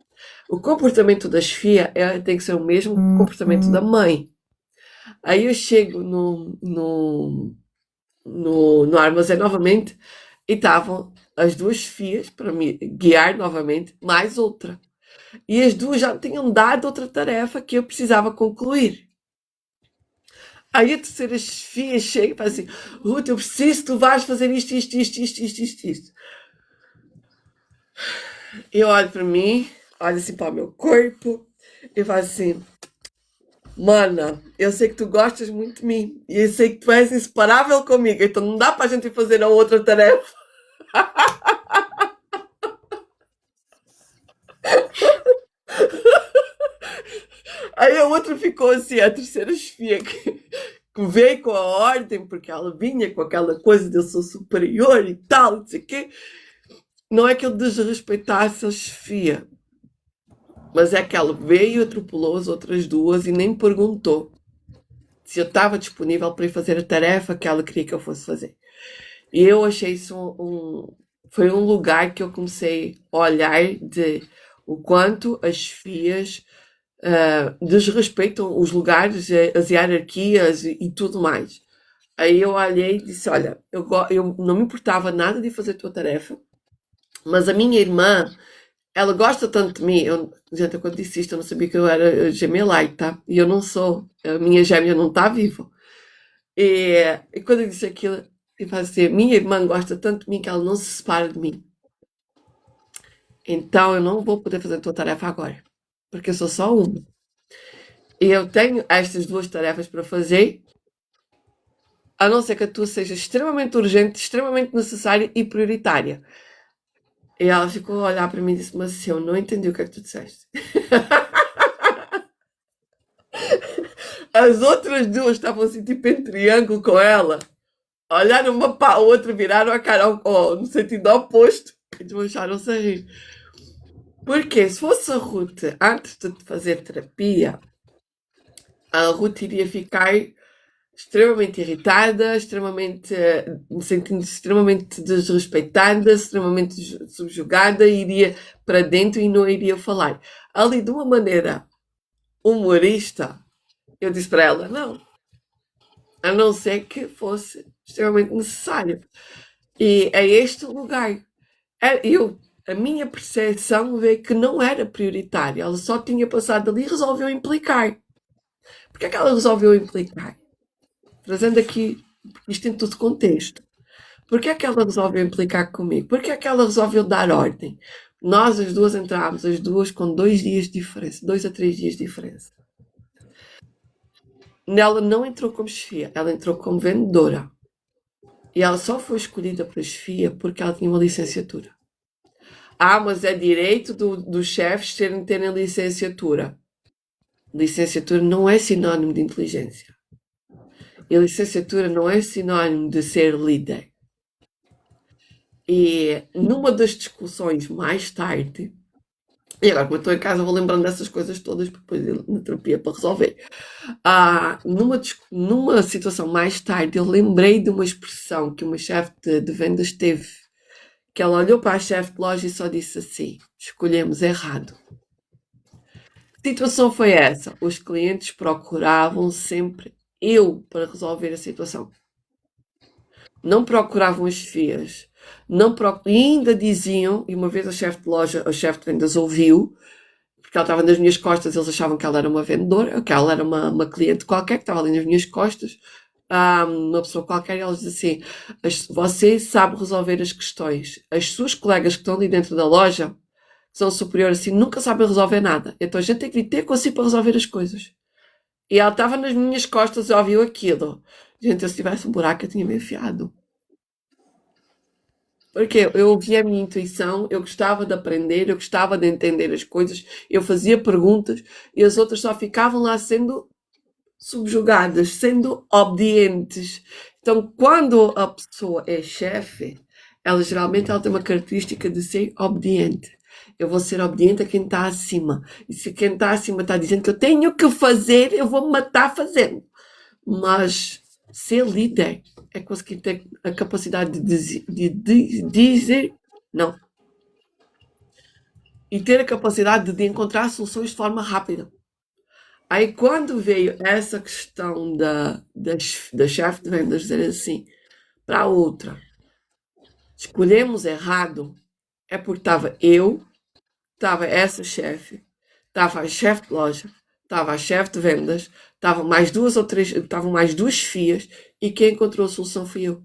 O comportamento da chefia tem que ser o mesmo que o comportamento da mãe. Aí eu chego no armazém novamente e estavam as duas chefias para me guiar novamente, mais outra. E as duas já tinham dado outra tarefa que eu precisava concluir. Aí a terceira chefia chega e fala assim: Ruth, eu preciso que tu vais fazer isto. Eu olho para mim, olho assim para o meu corpo e falo assim: mana, eu sei que tu gostas muito de mim e eu sei que tu és inseparável comigo, então não dá para a gente ir fazer a outra tarefa. Aí a outra ficou assim, a terceira chefia que veio com a ordem, porque ela vinha com aquela coisa de eu sou superior e tal, não sei o quê. Não é que eu desrespeitasse a chefia, mas é que ela veio, atropelou as outras duas e nem perguntou se eu estava disponível para ir fazer a tarefa que ela queria que eu fosse fazer. E eu achei isso foi um lugar que eu comecei a olhar de o quanto as chefias desrespeitam os lugares, as hierarquias e tudo mais. Aí eu olhei e disse: olha, eu não me importava nada de fazer a tua tarefa, mas a minha irmã, ela gosta tanto de mim. Gente, quando disse isto, eu não sabia que eu era gemelite, tá? E eu não sou. A minha gêmea não está viva. E quando eu disse aquilo, eu falei assim: minha irmã gosta tanto de mim que ela não se separa de mim. Então eu não vou poder fazer a tua tarefa agora, porque eu sou só uma. E eu tenho estas duas tarefas para fazer, a não ser que a tua seja extremamente urgente, extremamente necessária e prioritária. E ela ficou a olhar para mim e disse: mas eu não entendi o que é que tu disseste. As outras duas estavam assim, tipo em triângulo com ela. Olharam uma para a outra, viraram a cara no sentido oposto e desmancharam-se a rir. Porque se fosse a Ruth antes de fazer terapia, a Ruth iria ficar extremamente irritada, sentindo-se extremamente desrespeitada, extremamente subjugada, iria para dentro e não iria falar. Ali, de uma maneira humorista, eu disse para ela: não, a não ser que fosse extremamente necessário. E é este o lugar. A minha percepção veio que não era prioritária, ela só tinha passado ali e resolveu implicar. Porquê é que ela resolveu implicar? Trazendo aqui, isto em todo contexto. Porquê é que ela resolveu implicar comigo? Porquê é que ela resolveu dar ordem? Nós as duas entrámos, as duas com 2 dias de diferença, 2 a 3 dias de diferença. Ela não entrou como chefia, ela entrou como vendedora. E ela só foi escolhida para chefia porque ela tinha uma licenciatura. Ah, mas é direito dos chefes terem licenciatura. Licenciatura não é sinónimo de inteligência. E a licenciatura não é sinónimo de ser líder. E numa das discussões mais tarde, e agora, como eu estou em casa, vou lembrando dessas coisas todas, porque depois na terapia para resolver. Numa situação mais tarde, eu lembrei de uma expressão que uma chefe de vendas teve, que ela olhou para a chefe de loja e só disse assim: escolhemos errado. Que situação foi essa? Os clientes procuravam sempre eu para resolver a situação. Não procuravam as chefias. E ainda diziam, e uma vez a chefe de loja, a chefe de vendas ouviu, porque ela estava nas minhas costas, eles achavam que ela era uma vendedora, que ela era uma cliente qualquer, que estava ali nas minhas costas, uma pessoa qualquer, e elas diziam assim: você sabe resolver as questões. As suas colegas que estão ali dentro da loja, que são superiores assim, nunca sabem resolver nada. Então a gente tem que vir ter consigo para resolver as coisas. E ela estava nas minhas costas e ouviu aquilo. Gente, se tivesse um buraco, eu tinha me enfiado. Porque eu ouvia a minha intuição, eu gostava de aprender, eu gostava de entender as coisas, eu fazia perguntas e as outras só ficavam lá sendo subjugadas, sendo obedientes. Então, quando a pessoa é chefe, ela tem uma característica de ser obediente. Eu vou ser obediente a quem está acima. E se quem está acima está dizendo que eu tenho que fazer, eu vou me matar fazendo. Mas ser líder é conseguir ter a capacidade de dizer não. E ter a capacidade de encontrar soluções de forma rápida. Aí quando veio essa questão da chefe de vendas dizer assim para a outra, escolhemos errado, é porque estava essa chefe, estava a chefe de loja, estava a chefe de vendas, estavam mais duas FIAs e quem encontrou a solução fui eu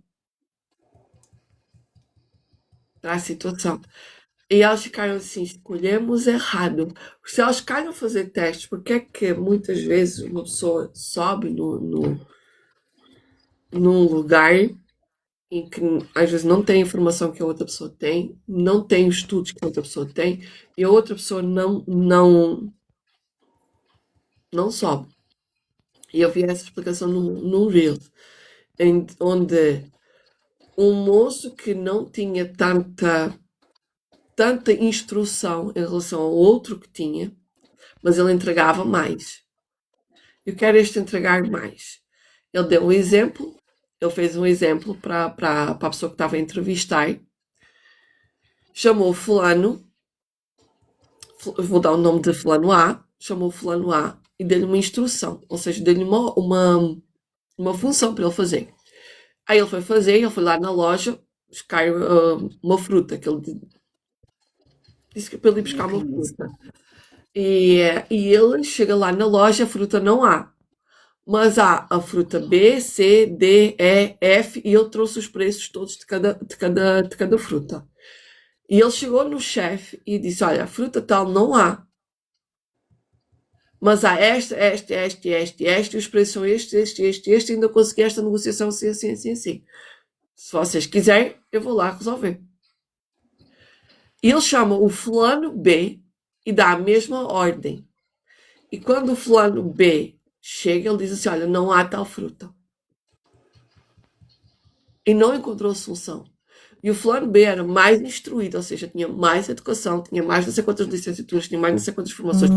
para a situação. E elas ficaram assim, escolhemos errado. Se elas ficaram a fazer testes, porque é que muitas vezes uma pessoa sobe num lugar em que às vezes não tem a informação que a outra pessoa tem, não tem os estudos que a outra pessoa tem, e a outra pessoa não sobe. E eu vi essa explicação num reel, onde um moço que não tinha tanta instrução em relação ao outro que tinha, mas ele entregava mais. Eu quero este entregar mais. Ele deu um exemplo, ele fez um exemplo para a pessoa que estava a entrevistar, chamou fulano, vou dar o nome de fulano A, chamou fulano A e deu-lhe uma instrução, ou seja, deu-lhe uma função para ele fazer. Aí ele foi fazer, ele foi lá na loja buscar uma fruta, que ele disse que para ele ir buscar uma fruta. E ele chega lá na loja, a fruta não há. Mas há a fruta B, C, D, E, F e ele trouxe os preços todos de cada fruta. E ele chegou no chefe e disse, olha, a fruta tal não há. Mas há esta, e os preços são este, e ainda consegui esta negociação assim, assim, assim, assim. Se vocês quiserem, eu vou lá resolver. E ele chama o fulano B e dá a mesma ordem. E quando o fulano B chega, ele diz assim, olha, não há tal fruta. E não encontrou solução. E o fulano B era mais instruído, ou seja, tinha mais educação, tinha mais não sei quantas licenciaturas, tinha mais não sei quantas formações,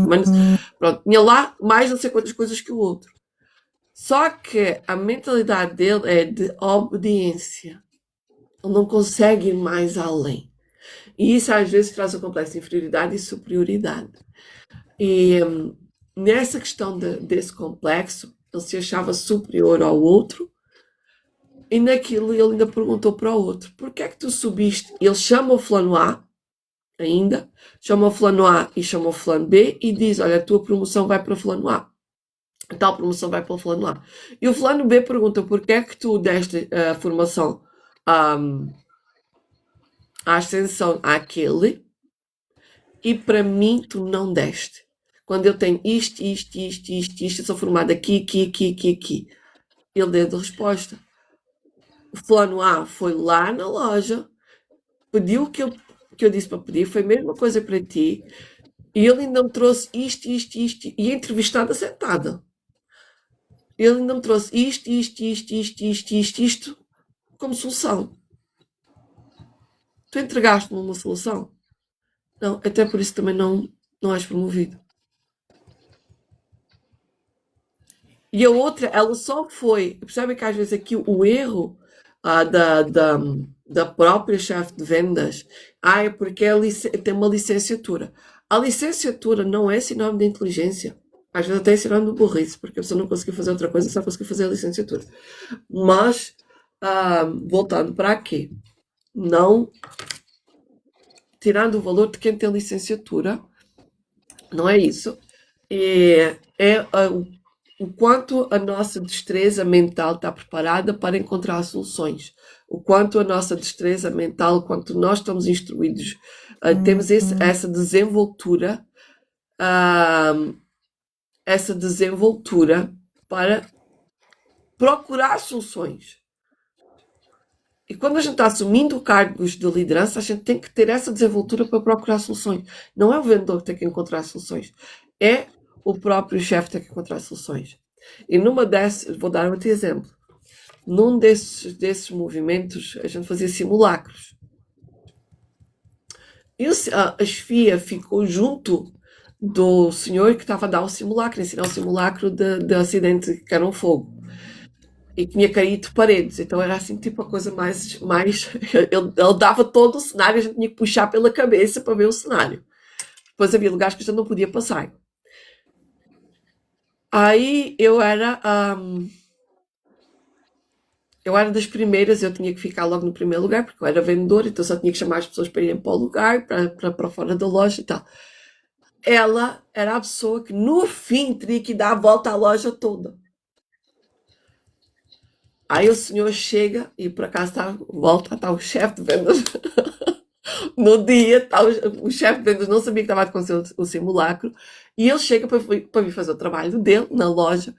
tinha lá mais não sei quantas coisas que o outro. Só que a mentalidade dele é de obediência. Ele não consegue ir mais além. E isso às vezes traz o complexo de inferioridade e superioridade. E nessa questão desse complexo, ele se achava superior ao outro. E naquilo ele ainda perguntou para o outro, porquê é que tu subiste? Ele chama o fulano A, ainda, chama o fulano A e chama o fulano B e diz, olha, a tua promoção vai para o fulano A. A tal promoção vai para o fulano A. E o fulano B pergunta, porquê é que tu deste a formação, a ascensão àquele e para mim tu não deste? Quando eu tenho isto, eu sou formado aqui. Ele deu a resposta. O fulano A foi lá na loja, pediu o que eu disse para pedir, foi a mesma coisa para ti, e ele ainda me trouxe isto, e a entrevistada sentada. Ele ainda me trouxe isto, como solução. Tu entregaste-me uma solução? Não, até por isso também não és promovido. E a outra, ela só foi. Percebe que às vezes aqui o erro da própria chefe de vendas é porque tem uma licenciatura. A licenciatura não é sinónimo de inteligência. Às vezes até é sinónimo de burrice, porque a pessoa não conseguiu fazer outra coisa, só conseguiu fazer a licenciatura. Mas, voltando para aqui, não tirando o valor de quem tem licenciatura, não é isso. É o quanto a nossa destreza mental está preparada para encontrar soluções. O quanto a nossa destreza mental, quanto nós estamos instruídos, temos essa desenvoltura para procurar soluções. E quando a gente está assumindo cargos de liderança, a gente tem que ter essa desenvoltura para procurar soluções. Não é o vendedor que tem que encontrar soluções, é o próprio chefe que tem que encontrar soluções. E numa dessas, vou dar outro exemplo. Num desses movimentos, a gente fazia simulacros. E a chefia ficou junto do senhor que estava a dar o simulacro, ensinar o simulacro de acidente que era um fogo. E tinha caído paredes, então era assim, tipo, a coisa mais ele dava todo o cenário, a gente tinha que puxar pela cabeça para ver o cenário. Depois havia lugares que a gente não podia passar. Aí eu era das primeiras, eu tinha que ficar logo no primeiro lugar, porque eu era vendedora, então só tinha que chamar as pessoas para irem para o lugar, para fora da loja e tal. Ela era a pessoa que no fim teria que dar a volta à loja toda. Aí o senhor chega e por acaso está o chefe de vendas. No dia, o chefe de vendas não sabia que estava a acontecer o simulacro. E ele chega para vir fazer o trabalho dele na loja.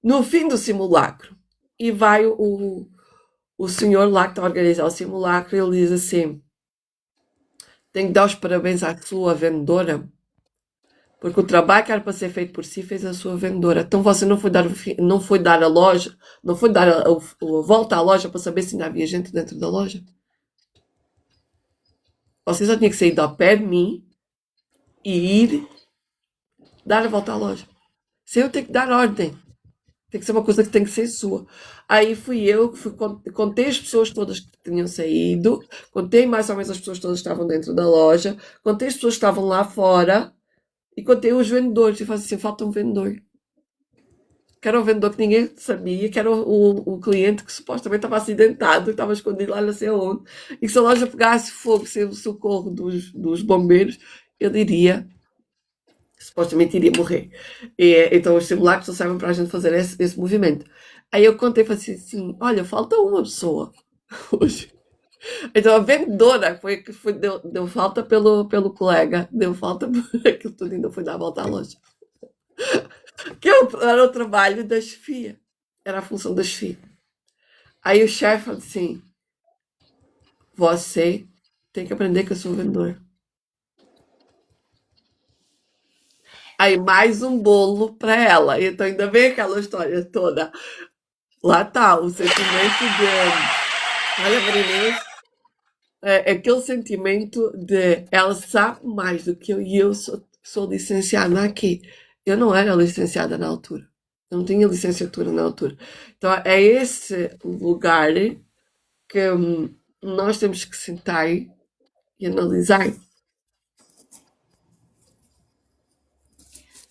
No fim do simulacro. E vai o senhor lá que está a organizar o simulacro. Ele diz assim: tenho que dar os parabéns à sua vendedora, porque o trabalho que era para ser feito por si fez a sua vendedora. Então você não foi dar a loja, não foi dar a volta à loja para saber se ainda havia gente dentro da loja. Você só tinha que sair ao pé de mim e ir dar a volta à loja. Sem eu ter que dar ordem. Tem que ser uma coisa que tem que ser sua. Aí fui eu que contei as pessoas todas que tinham saído, contei mais ou menos as pessoas todas que estavam dentro da loja, contei as pessoas que estavam lá fora e contei os vendedores. E falei assim: falta um vendedor. Que era um vendedor que ninguém sabia, que era o cliente que supostamente estava acidentado e estava escondido lá não sei onde. E que se a loja pegasse fogo sem o socorro dos bombeiros, eu diria que supostamente iria morrer. Então os simulacros só servem para a gente fazer esse movimento. Aí eu contei e falei assim: olha, falta uma pessoa hoje. Então a vendedora deu falta pelo colega, deu falta por aquilo tudo, ainda foi dar a volta à loja. Que era o trabalho da chefia. Era a função da chefia. Aí o chefe falou assim: você tem que aprender que eu sou vendedor. Aí mais um bolo para ela. Então ainda vem aquela história toda. Lá tá, o sentimento de. Olha, Marinês. É aquele sentimento de ela sabe mais do que eu e eu sou licenciada aqui. Eu não era licenciada na altura. Eu não tinha licenciatura na altura. Então é esse lugar que nós temos que sentar e analisar.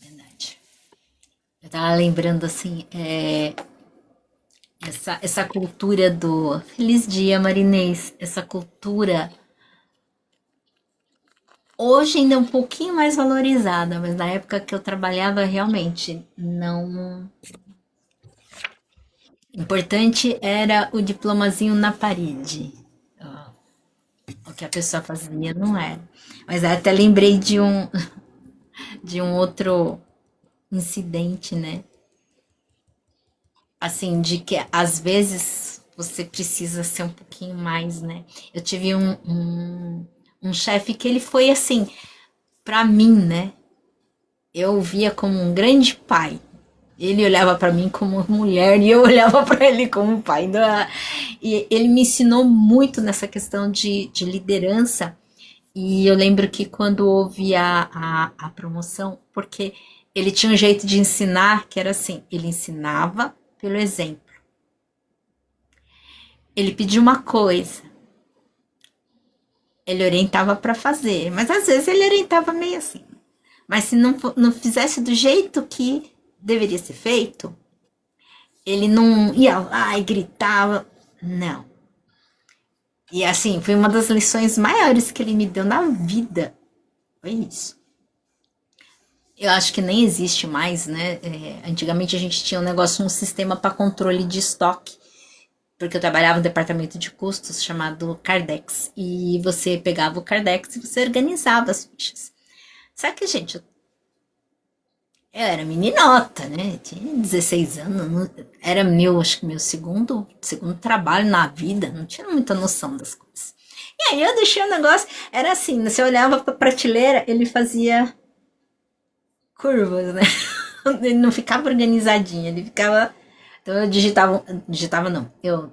Verdade. Eu tava lembrando assim, essa cultura do Feliz Dia Marinês, essa cultura hoje ainda é um pouquinho mais valorizada, mas na época que eu trabalhava realmente não. Importante era o diplomazinho na parede. Ó, o que a pessoa fazia não era. Mas eu até lembrei de um outro incidente, né? Assim, de que às vezes você precisa ser um pouquinho mais, né? Eu tive um chefe que ele foi assim, pra mim, né? Eu o via como um grande pai. Ele olhava pra mim como mulher e eu olhava pra ele como pai. Então, e ele me ensinou muito nessa questão de liderança. E eu lembro que quando houve a promoção, porque ele tinha um jeito de ensinar que era assim: ele ensinava pelo exemplo. Ele pedia uma coisa, ele orientava para fazer, mas às vezes ele orientava meio assim. Mas se não fizesse do jeito que deveria ser feito, ele não ia lá e gritava. Não. E assim, foi uma das lições maiores que ele me deu na vida. Foi isso. Eu acho que nem existe mais, né? Antigamente a gente tinha um sistema para controle de estoque, porque eu trabalhava no departamento de custos chamado Cardex. E você pegava o Cardex e você organizava as fichas. Só que, gente, Eu era meninota, né? Tinha 16 anos. Era acho que meu segundo trabalho na vida. Não tinha muita noção das coisas. E aí eu deixei o negócio. Era assim, você olhava pra prateleira, ele fazia curvas, né? Ele não ficava organizadinho, ele ficava. Então eu digitava não. Eu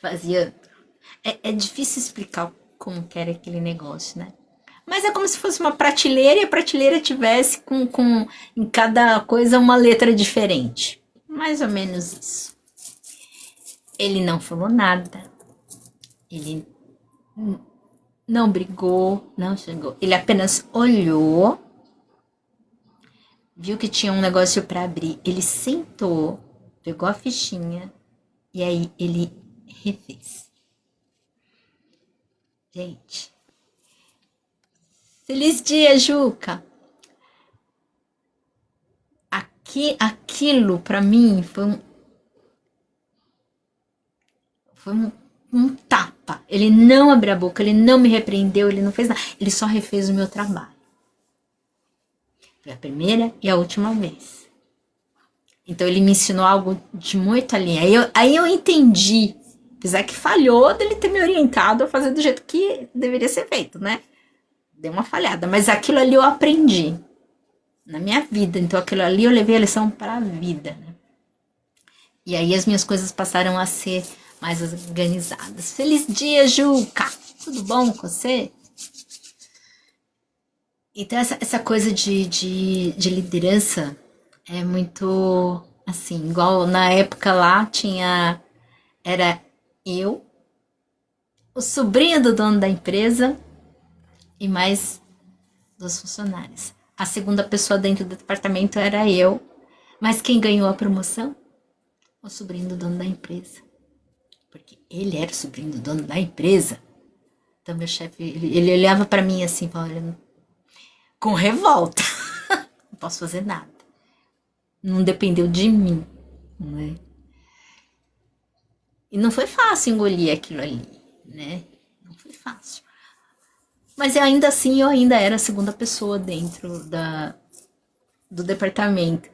fazia. É difícil explicar como que era aquele negócio, né? Mas é como se fosse uma prateleira e a prateleira tivesse com em cada coisa uma letra diferente. Mais ou menos isso. Ele não falou nada. Ele não brigou, não chegou. Ele apenas olhou, viu que tinha um negócio para abrir. Ele sentou, pegou a fichinha e aí ele refez. Gente, feliz dia, Juca! Aquilo para mim foi um tapa. Ele não abriu a boca, ele não me repreendeu, ele não fez nada. Ele só refez o meu trabalho. Foi a primeira e a última vez. Então ele me ensinou algo de muito além. Aí eu entendi, apesar que falhou dele ter me orientado a fazer do jeito que deveria ser feito, né? Deu uma falhada, mas aquilo ali eu aprendi na minha vida. Então aquilo ali eu levei a lição para a vida, né? E aí as minhas coisas passaram a ser mais organizadas. Feliz dia, Juca! Tudo bom com você? Então essa coisa de liderança é muito assim, igual na época lá era eu, o sobrinho do dono da empresa e mais 2 funcionários. A segunda pessoa dentro do departamento era eu, mas quem ganhou a promoção? O sobrinho do dono da empresa. Porque ele era o sobrinho do dono da empresa. Então meu chefe, ele olhava para mim assim, falando, com revolta. Não posso fazer nada. Não dependeu de mim, né? E não foi fácil engolir aquilo ali, né? Não foi fácil. Mas ainda assim, eu ainda era a segunda pessoa dentro do departamento.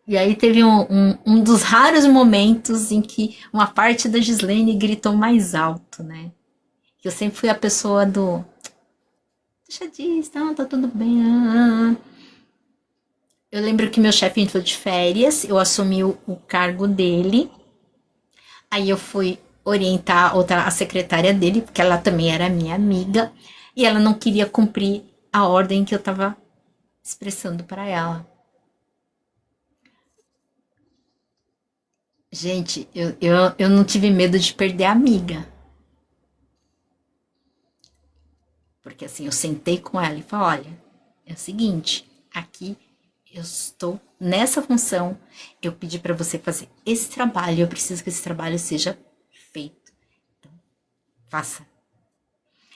E aí teve um dos raros momentos em que uma parte da Gislene gritou mais alto, né? Eu sempre fui a pessoa do... Deixa disso, não, tá tudo bem. Eu lembro que meu chefe entrou de férias, eu assumi o cargo dele. Aí eu fui orientar a secretária dele, porque ela também era minha amiga. E ela não queria cumprir a ordem que eu tava expressando para ela. Gente, eu não tive medo de perder a amiga. Porque assim, eu sentei com ela e falei, olha, é o seguinte, aqui eu estou nessa função, eu pedi para você fazer esse trabalho, eu preciso que esse trabalho seja feito. Então, faça.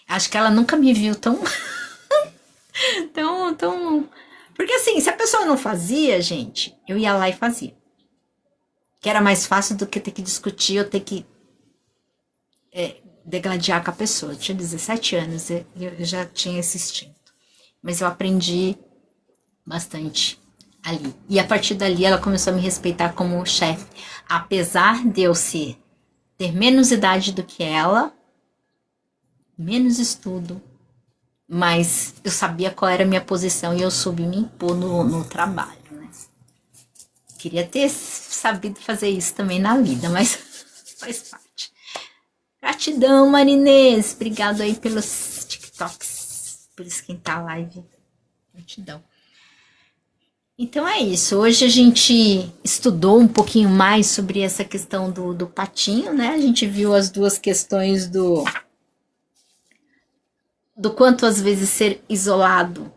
Acho que ela nunca me viu tão... tão... Porque assim, se a pessoa não fazia, gente, eu ia lá e fazia. Que era mais fácil do que ter que discutir ou ter que degladiar com a pessoa. Eu tinha 17 anos, eu já tinha esse instinto. Mas eu aprendi bastante ali. E a partir dali ela começou a me respeitar como chefe. Apesar de eu ter menos idade do que ela, menos estudo, mas eu sabia qual era a minha posição e eu soube me impor no trabalho, né? Queria ter sabido fazer isso também na vida, mas faz parte. Gratidão, Marinês. Obrigado aí pelos TikToks, por esquentar a live. Gratidão. Então é isso. Hoje a gente estudou um pouquinho mais sobre essa questão do patinho, né? A gente viu as duas questões do quanto às vezes ser isolado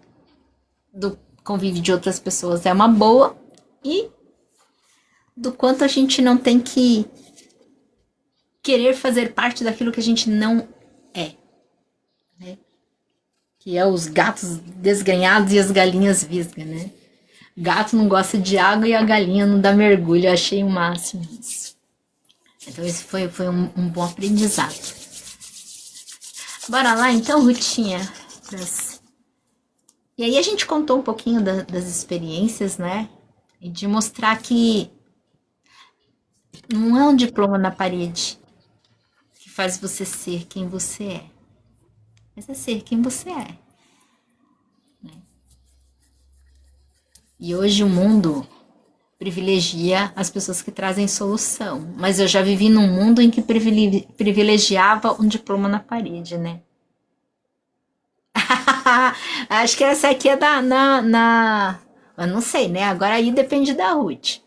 do convívio de outras pessoas é uma boa e do quanto a gente não tem que querer fazer parte daquilo que a gente não é, né? Que é os gatos desgrenhados e as galinhas visgas, né? Gato não gosta de água e a galinha não dá mergulho. Eu achei o máximo isso. Então esse foi um bom aprendizado. Bora lá então, Rutinha, para as E aí a gente contou um pouquinho das experiências, né? E de mostrar que não é um diploma na parede que faz você ser quem você é, mas é ser quem você é. E hoje o mundo privilegia as pessoas que trazem solução. Mas eu já vivi num mundo em que privilegiava um diploma na parede, né? Acho que essa aqui é eu não sei, né? Agora aí depende da Ruth.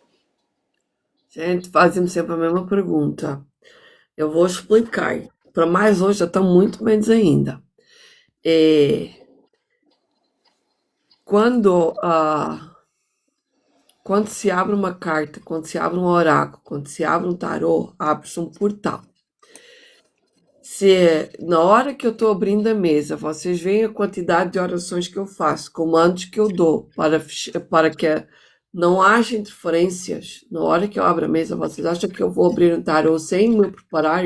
Gente, fazem-me sempre a mesma pergunta. Eu vou explicar. Para mais hoje, já estão muito menos ainda. É, quando, quando se abre uma carta, quando se abre um oráculo, quando se abre um tarô, abre-se um portal. Se na hora que eu estou abrindo a mesa, vocês veem a quantidade de orações que eu faço, comandos que eu dou para que não haja interferências, na hora que eu abro a mesa, vocês acham que eu vou abrir um tarô sem me preparar?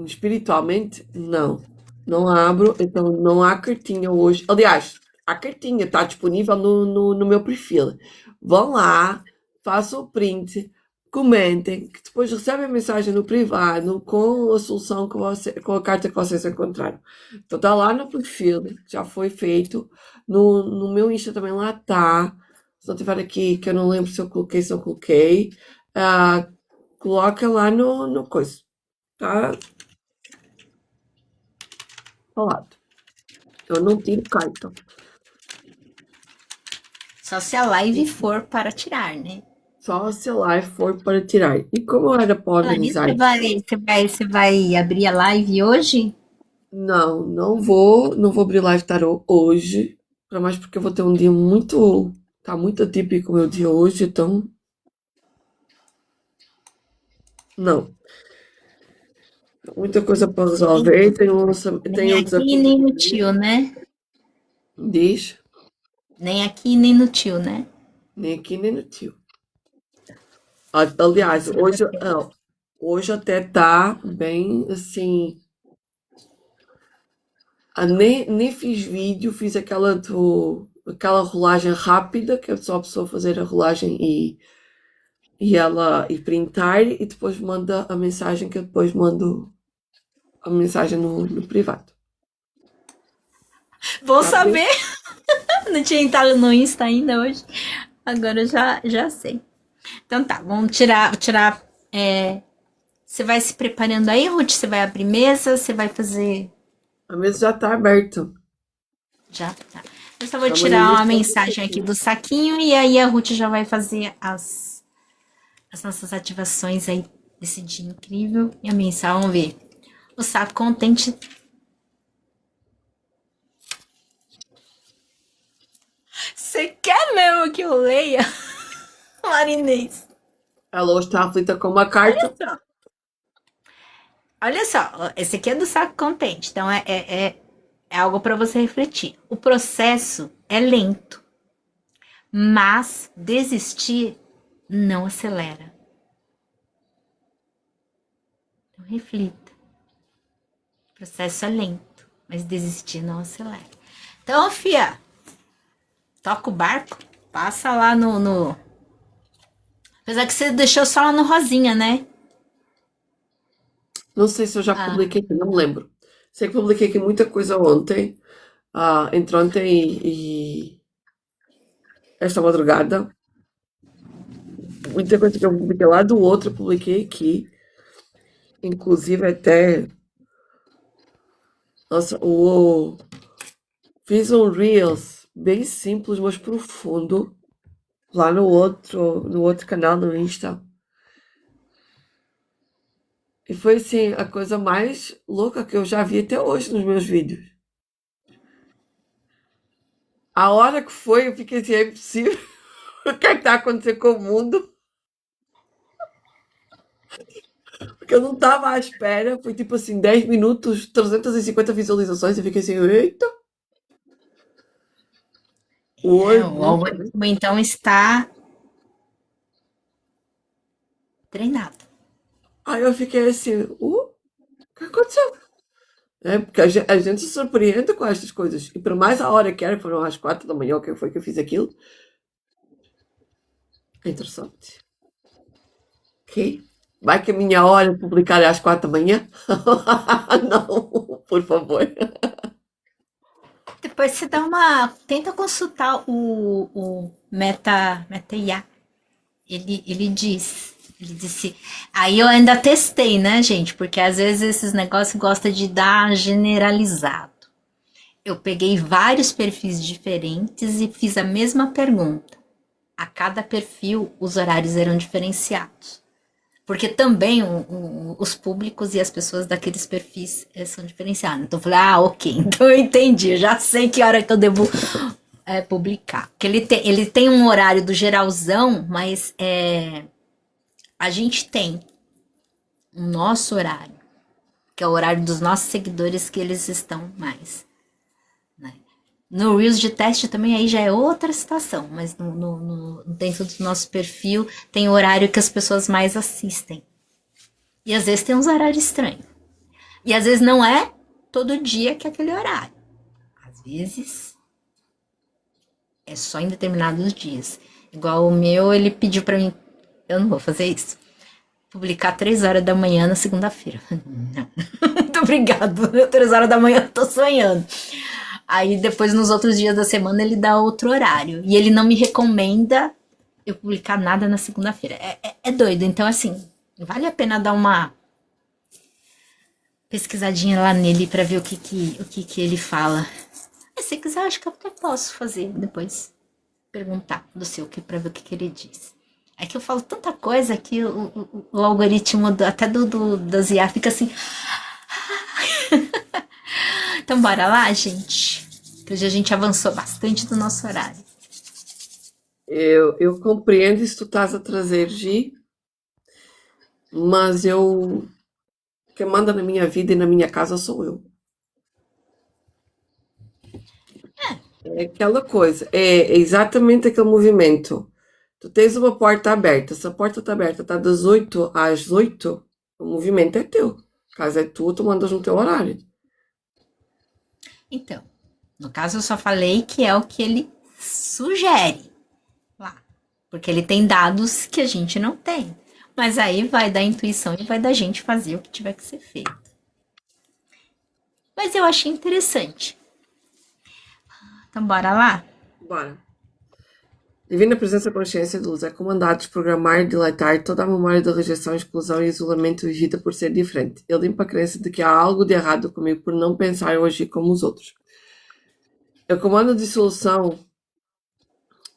Espiritualmente, não. Não abro, então não há cartinha hoje. Aliás, a cartinha está disponível no meu perfil. Vão lá, façam o print, comentem, que depois recebem a mensagem no privado com a solução com a carta que vocês encontraram. Então está lá no perfil, já foi feito. No meu Insta também lá está. Se não tiver aqui, que eu não lembro se eu coloquei, se eu coloquei, coloca lá no coisa. Tá falado. Eu não tiro carta. Só se a live for para tirar, né? Só se a live for para tirar. E como era para Falar nisso, organizar? você vai abrir a live hoje? Não, não vou abrir live tarô hoje. Para mais porque eu vou ter um dia muito. Tá muito atípico o meu dia hoje, então. Não. Muita coisa para resolver. Nem Tenho um aqui, desafio. nem no tio, né? Diz. Nem aqui, nem no tio, né? Nem aqui, nem no tio. Aliás, hoje até tá bem assim. Nem fiz vídeo, fiz aquela rolagem rápida, que é só a pessoa fazer a rolagem e printar, e depois manda a mensagem, que eu depois mando a mensagem no privado. Vou Tá bem? saber. Não tinha entrado no Insta ainda hoje. Agora eu já sei. Então tá, vamos tirar. Você vai se preparando aí, Ruth? Você vai abrir mesa? Você vai fazer. A mesa já tá aberta. Já tá. Eu só vou Amanhã tirar eu uma estou mensagem aqui do saquinho e aí a Ruth já vai fazer as nossas ativações aí desse dia incrível. E a mensagem, vamos ver. O saco contente. Você quer mesmo que eu leia? Marinês. Ela hoje está aflita com uma Olha carta. só. Olha só, esse aqui é do saco contente, então é algo para você refletir. O processo é lento, mas desistir não acelera. Então reflita. O processo é lento, mas desistir não acelera. Então, fia, toca o barco, passa lá no. Apesar que você deixou só lá no rosinha, né? Não sei se eu já Ah, publiquei aqui, não me lembro. Sei que publiquei aqui muita coisa ontem, entre ontem e esta madrugada. Muita coisa que eu publiquei lá do outro, eu publiquei aqui. Inclusive até. Nossa, fiz um Reels bem simples, mas profundo. Lá no outro canal no Insta. E foi assim, a coisa mais louca que eu já vi até hoje nos meus vídeos. A hora que foi, eu fiquei assim, é impossível. O que está acontecendo com o mundo? Porque eu não estava à espera. Foi tipo assim, 10 minutos, 350 visualizações. Eu fiquei assim, eita. o algoritmo então está treinado. Aí eu fiquei assim, o que aconteceu? né? Porque a gente se surpreende com estas coisas. E por mais a hora que era, foram às 4 da manhã, que foi que eu fiz aquilo. É interessante. Ok? Vai que a minha hora de publicar é às 4 da manhã? Não, por favor. Depois você dá uma. Tenta consultar o Meta IA. Ele diz. Ele disse. Aí eu ainda testei, né, gente? Porque às vezes esses negócios gostam de dar generalizado. Eu peguei vários perfis diferentes e fiz a mesma pergunta. A cada perfil, os horários eram diferenciados. Porque também os públicos e as pessoas daqueles perfis são diferenciados. Então eu falei, ok, então eu entendi, eu já sei que hora que eu devo publicar. Porque ele tem um horário do geralzão, mas a gente tem o nosso horário, que é o horário dos nossos seguidores que eles estão mais. Né? No Reels de teste também aí já é outra situação, mas dentro do nosso perfil tem o horário que as pessoas mais assistem. E às vezes tem uns horários estranhos. E às vezes não é todo dia que é aquele horário. Às vezes é só em determinados dias. Igual o meu, ele pediu pra mim, eu não vou fazer isso, publicar 3 horas da manhã na segunda-feira. Não. Muito obrigado. 3 horas da manhã eu tô sonhando. Aí depois nos outros dias da semana ele dá outro horário. E ele não me recomenda eu publicar nada na segunda-feira. É doido. Então assim, vale a pena dar uma pesquisadinha lá nele pra ver o que ele fala. Mas se quiser, acho que eu até posso fazer depois. Perguntar do seu pra ver o que ele diz. É que eu falo tanta coisa que o algoritmo até das IA fica assim. Então bora lá, gente. Que hoje a gente avançou bastante do nosso horário. Eu compreendo isso que tu estás a trazer, Gi, mas quem manda na minha vida e na minha casa sou eu. É aquela coisa, é exatamente aquele movimento. Tu tens uma porta aberta, se a porta está aberta, está das 8 às 8, o movimento é teu. Caso é tu mandas no teu horário. Então, no caso eu só falei que é o que ele sugere lá. Porque ele tem dados que a gente não tem. Mas aí vai da intuição e vai da gente fazer o que tiver que ser feito. Mas eu achei interessante. Então bora lá? Bora. Divina Presença Consciência de Luz é comandado desprogramar e dilatar toda a memória da rejeição, exclusão e isolamento vivida por ser diferente. Ele limpa a crença de que há algo de errado comigo por não pensar ou agir como os outros. Eu comando a dissolução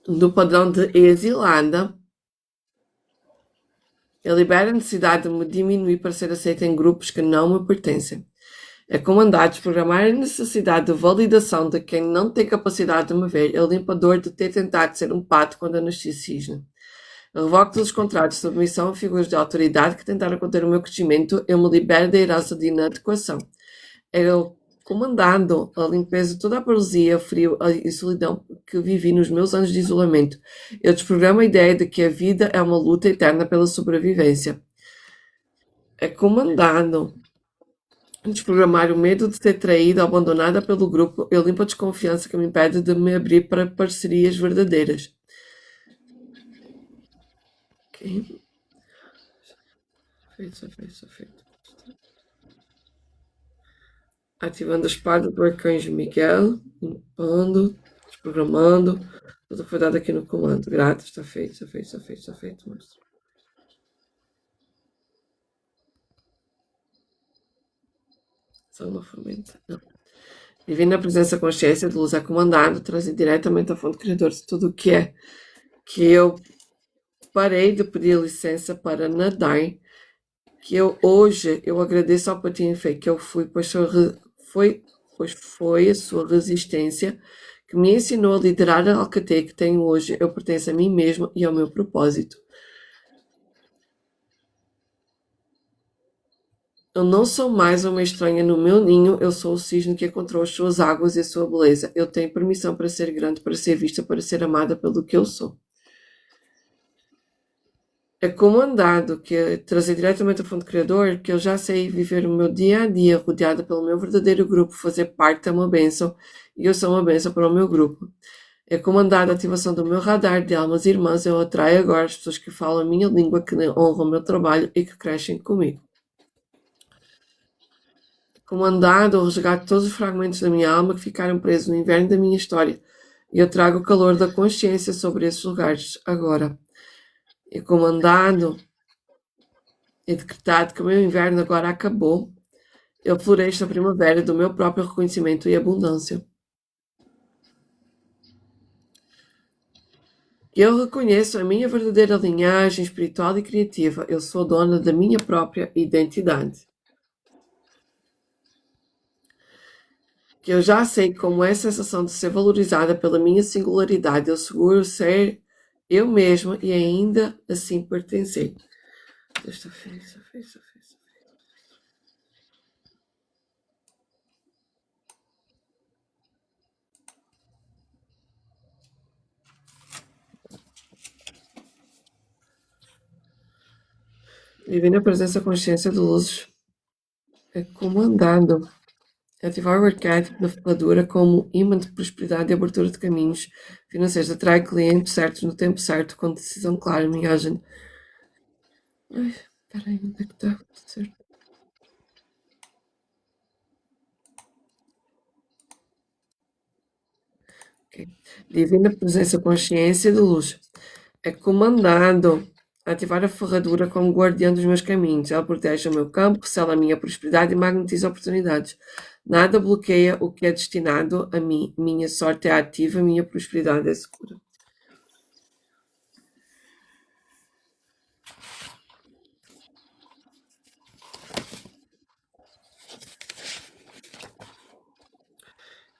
do padrão de exilada. Ele libera a necessidade de me diminuir para ser aceita em grupos que não me pertencem. É comandar desprogramar a necessidade de validação de quem não tem capacidade de me ver. Ele limpa a dor de ter tentado ser um pato quando eu nasci cisne. Eu revoco todos os contratos de submissão a figuras de autoridade que tentaram conter o meu crescimento. Eu me libero da herança de inadequação. Eu comandando a limpeza de toda a paralisia, frio e solidão que vivi nos meus anos de isolamento. Eu desprogramo a ideia de que a vida é uma luta eterna pela sobrevivência. É comandando desprogramar o medo de ser traída ou abandonada pelo grupo. Eu limpo a desconfiança que me impede de me abrir para parcerias verdadeiras. Ok. Feito. Ativando a espada do Arcanjo Miguel, limpando, desprogramando, tudo foi dado aqui no comando. Grato, está feito, monstro. Só uma ferramenta. Não. Divina Presença Consciência de Luz é comandado, trazer diretamente à fonte criadora de tudo o que é. Que eu parei de pedir licença para nadar. Que hoje eu agradeço ao Patinho Feio que eu fui, pois foi a sua resistência que me ensinou a liderar a alcateia que tenho hoje. Eu pertenço a mim mesmo e ao meu propósito. Eu não sou mais uma estranha no meu ninho, eu sou o cisne que encontrou as suas águas e a sua beleza. Eu tenho permissão para ser grande, para ser vista, para ser amada pelo que eu sou. É como um dado que é trazer diretamente a fonte criador, que eu já sei viver o meu dia a dia rodeada pelo meu verdadeiro grupo, fazer parte é uma bênção, e eu sou uma bênção para o meu grupo. É como andar a ativação do meu radar de almas irmãs, eu atraio agora as pessoas que falam a minha língua, que honram o meu trabalho e que crescem comigo. Como andado, eu resgato todos os fragmentos da minha alma que ficaram presos no inverno da minha história, e eu trago o calor da consciência sobre esses lugares agora. E como andado, e decretado que o meu inverno agora acabou, eu floresço a primavera do meu próprio reconhecimento e abundância. Eu reconheço a minha verdadeira linhagem espiritual e criativa. Eu sou dona da minha própria identidade. Que eu já sei como é a sensação de ser valorizada pela minha singularidade. Eu seguro ser eu mesma e ainda assim pertencer. Sexta-feira. Divina presença consciência de luzes é comandando. Ativar o arquétipo da ferradura como imã de prosperidade e abertura de caminhos financeiros. Atrai clientes certos no tempo certo, com decisão clara, minha agenda. Ai, peraí, onde é que está? Tudo certo. Okay. Divina presença consciência de luz. É comandado ativar a ferradura como guardiã dos meus caminhos. Ela protege o meu campo, sela a minha prosperidade e magnetiza oportunidades. Nada bloqueia o que é destinado a mim. Minha sorte é ativa, minha prosperidade é segura.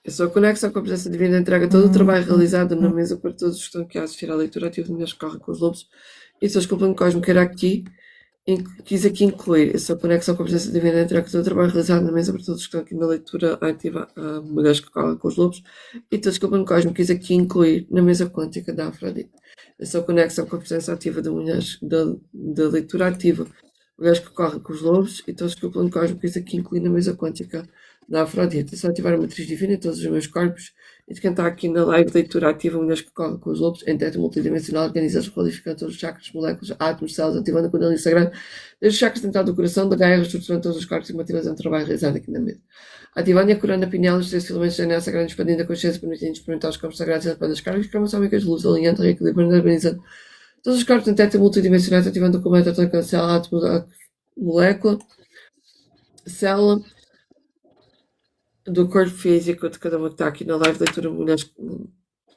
Eu sou conexão com a presença divina, entrega todo o trabalho realizado na mesa para todos os que estão aqui a assistir à leitura ativa de Mulheres que Correm com os Lobos. E sou esculpando cósmico era aqui. Quis aqui incluir essa conexão com a presença divina, entrega todo o trabalho realizado na mesa para todos que estão aqui na leitura ativa a Mulheres que Correm com os Lobos. E todos que o cósmico quis aqui incluir na mesa quântica da Afrodite. Essa conexão com a presença ativa de mulheres da leitura ativa, Mulheres que Correm com os Lobos. E todos que o cósmico quis aqui incluir na mesa quântica da Afrodite. É só ativar a matriz divina em todos os meus corpos. E de quem está aqui na live de leitura ativa, Mulheres que Correm com os Lobos, em teto multidimensional, organizados, qualificando todos os chakras, moléculas, átomos, células, ativando a Kundalini Sagrada, desde os chakras central do coração, da Gaia, reestruturando todos os corpos e mantivendo o trabalho realizado aqui na mesa. Ativando a corona pineal, os três filamentos da energia sagrada, expandindo a consciência, permitindo experimentar os campos sagrados e as cargas, cromos sómicas de luz, alinhando, reequilibrando, harmonizando todos os corpos em teto multidimensionais, ativando o comando de cada célula, átomo, molécula, célula, do corpo físico de cada uma que está aqui na live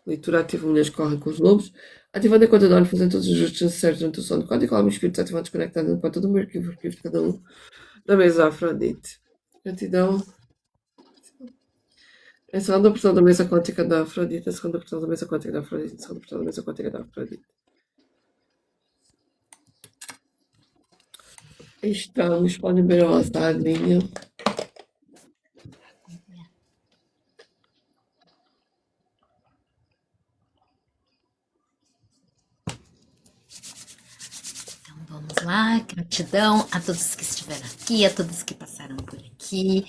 leitura ativa Mulheres que Correm com os Lobos, ativando a conta de ordem, fazendo todos os ajustes necessários durante o sono quântico, alma e espírito ativando, desconectando para todo o meu arquivo de cada um da mesa Afrodite. Gratidão. A segunda porção da mesa quântica da Afrodite, a segunda porção da mesa quântica da Afrodite, a segunda porção da mesa quântica da Afrodite. Aí estamos, podem ver a vossa linha. Vamos lá, gratidão a todos que estiveram aqui, a todos que passaram por aqui,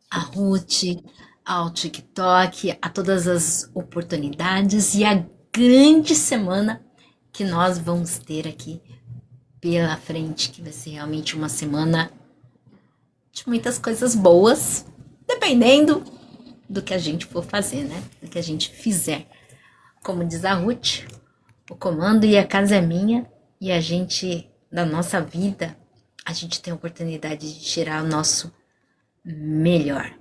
a Ruth, ao TikTok, a todas as oportunidades e a grande semana que nós vamos ter aqui pela frente, que vai ser realmente uma semana de muitas coisas boas, dependendo do que a gente for fazer, né? Do que a gente fizer. Como diz a Ruth, o comando e a casa é minha. E a gente, da nossa vida, a gente tem a oportunidade de tirar o nosso melhor.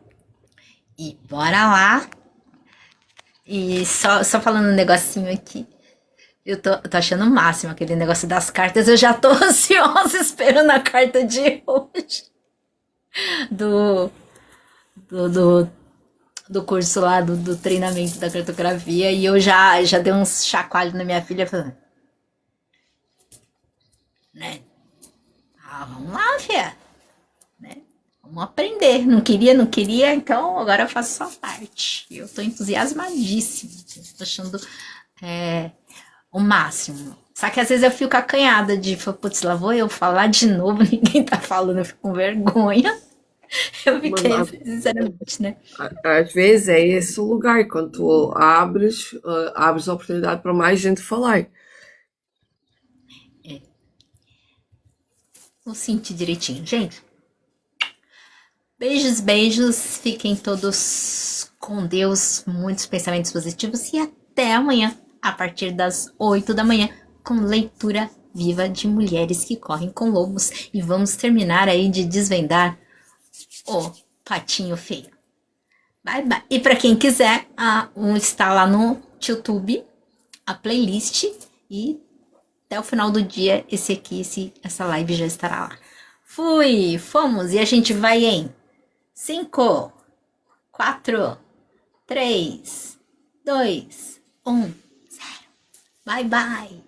E bora lá! E só falando um negocinho aqui, eu tô achando o máximo aquele negócio das cartas. Eu já tô ansiosa esperando a carta de hoje. Do curso lá, do treinamento da cartografia. E eu já dei uns chacoalhos na minha filha falando... Né? Vamos lá, fia. Né? Vamos aprender. Não queria, então agora eu faço sua parte. Eu tô entusiasmadíssima. Tô achando O máximo. Só que às vezes eu fico acanhada de, putz, lá vou eu falar de novo, ninguém tá falando, eu fico com vergonha. Eu fiquei, Mas sinceramente, né? às vezes é esse o lugar, quando tu abres a oportunidade para mais gente falar. Vou sentir direitinho. Gente, beijos, beijos. Fiquem todos com Deus, muitos pensamentos positivos e até amanhã, a partir das 8 da manhã, com leitura viva de mulheres que correm com lobos. E vamos terminar aí de desvendar o patinho feio. Bye, bye. E para quem quiser, está lá no YouTube a playlist e até o final do dia essa live já estará lá. Fui, fomos e a gente vai em 5, 4, 3, 2, 1, 0. Bye, bye.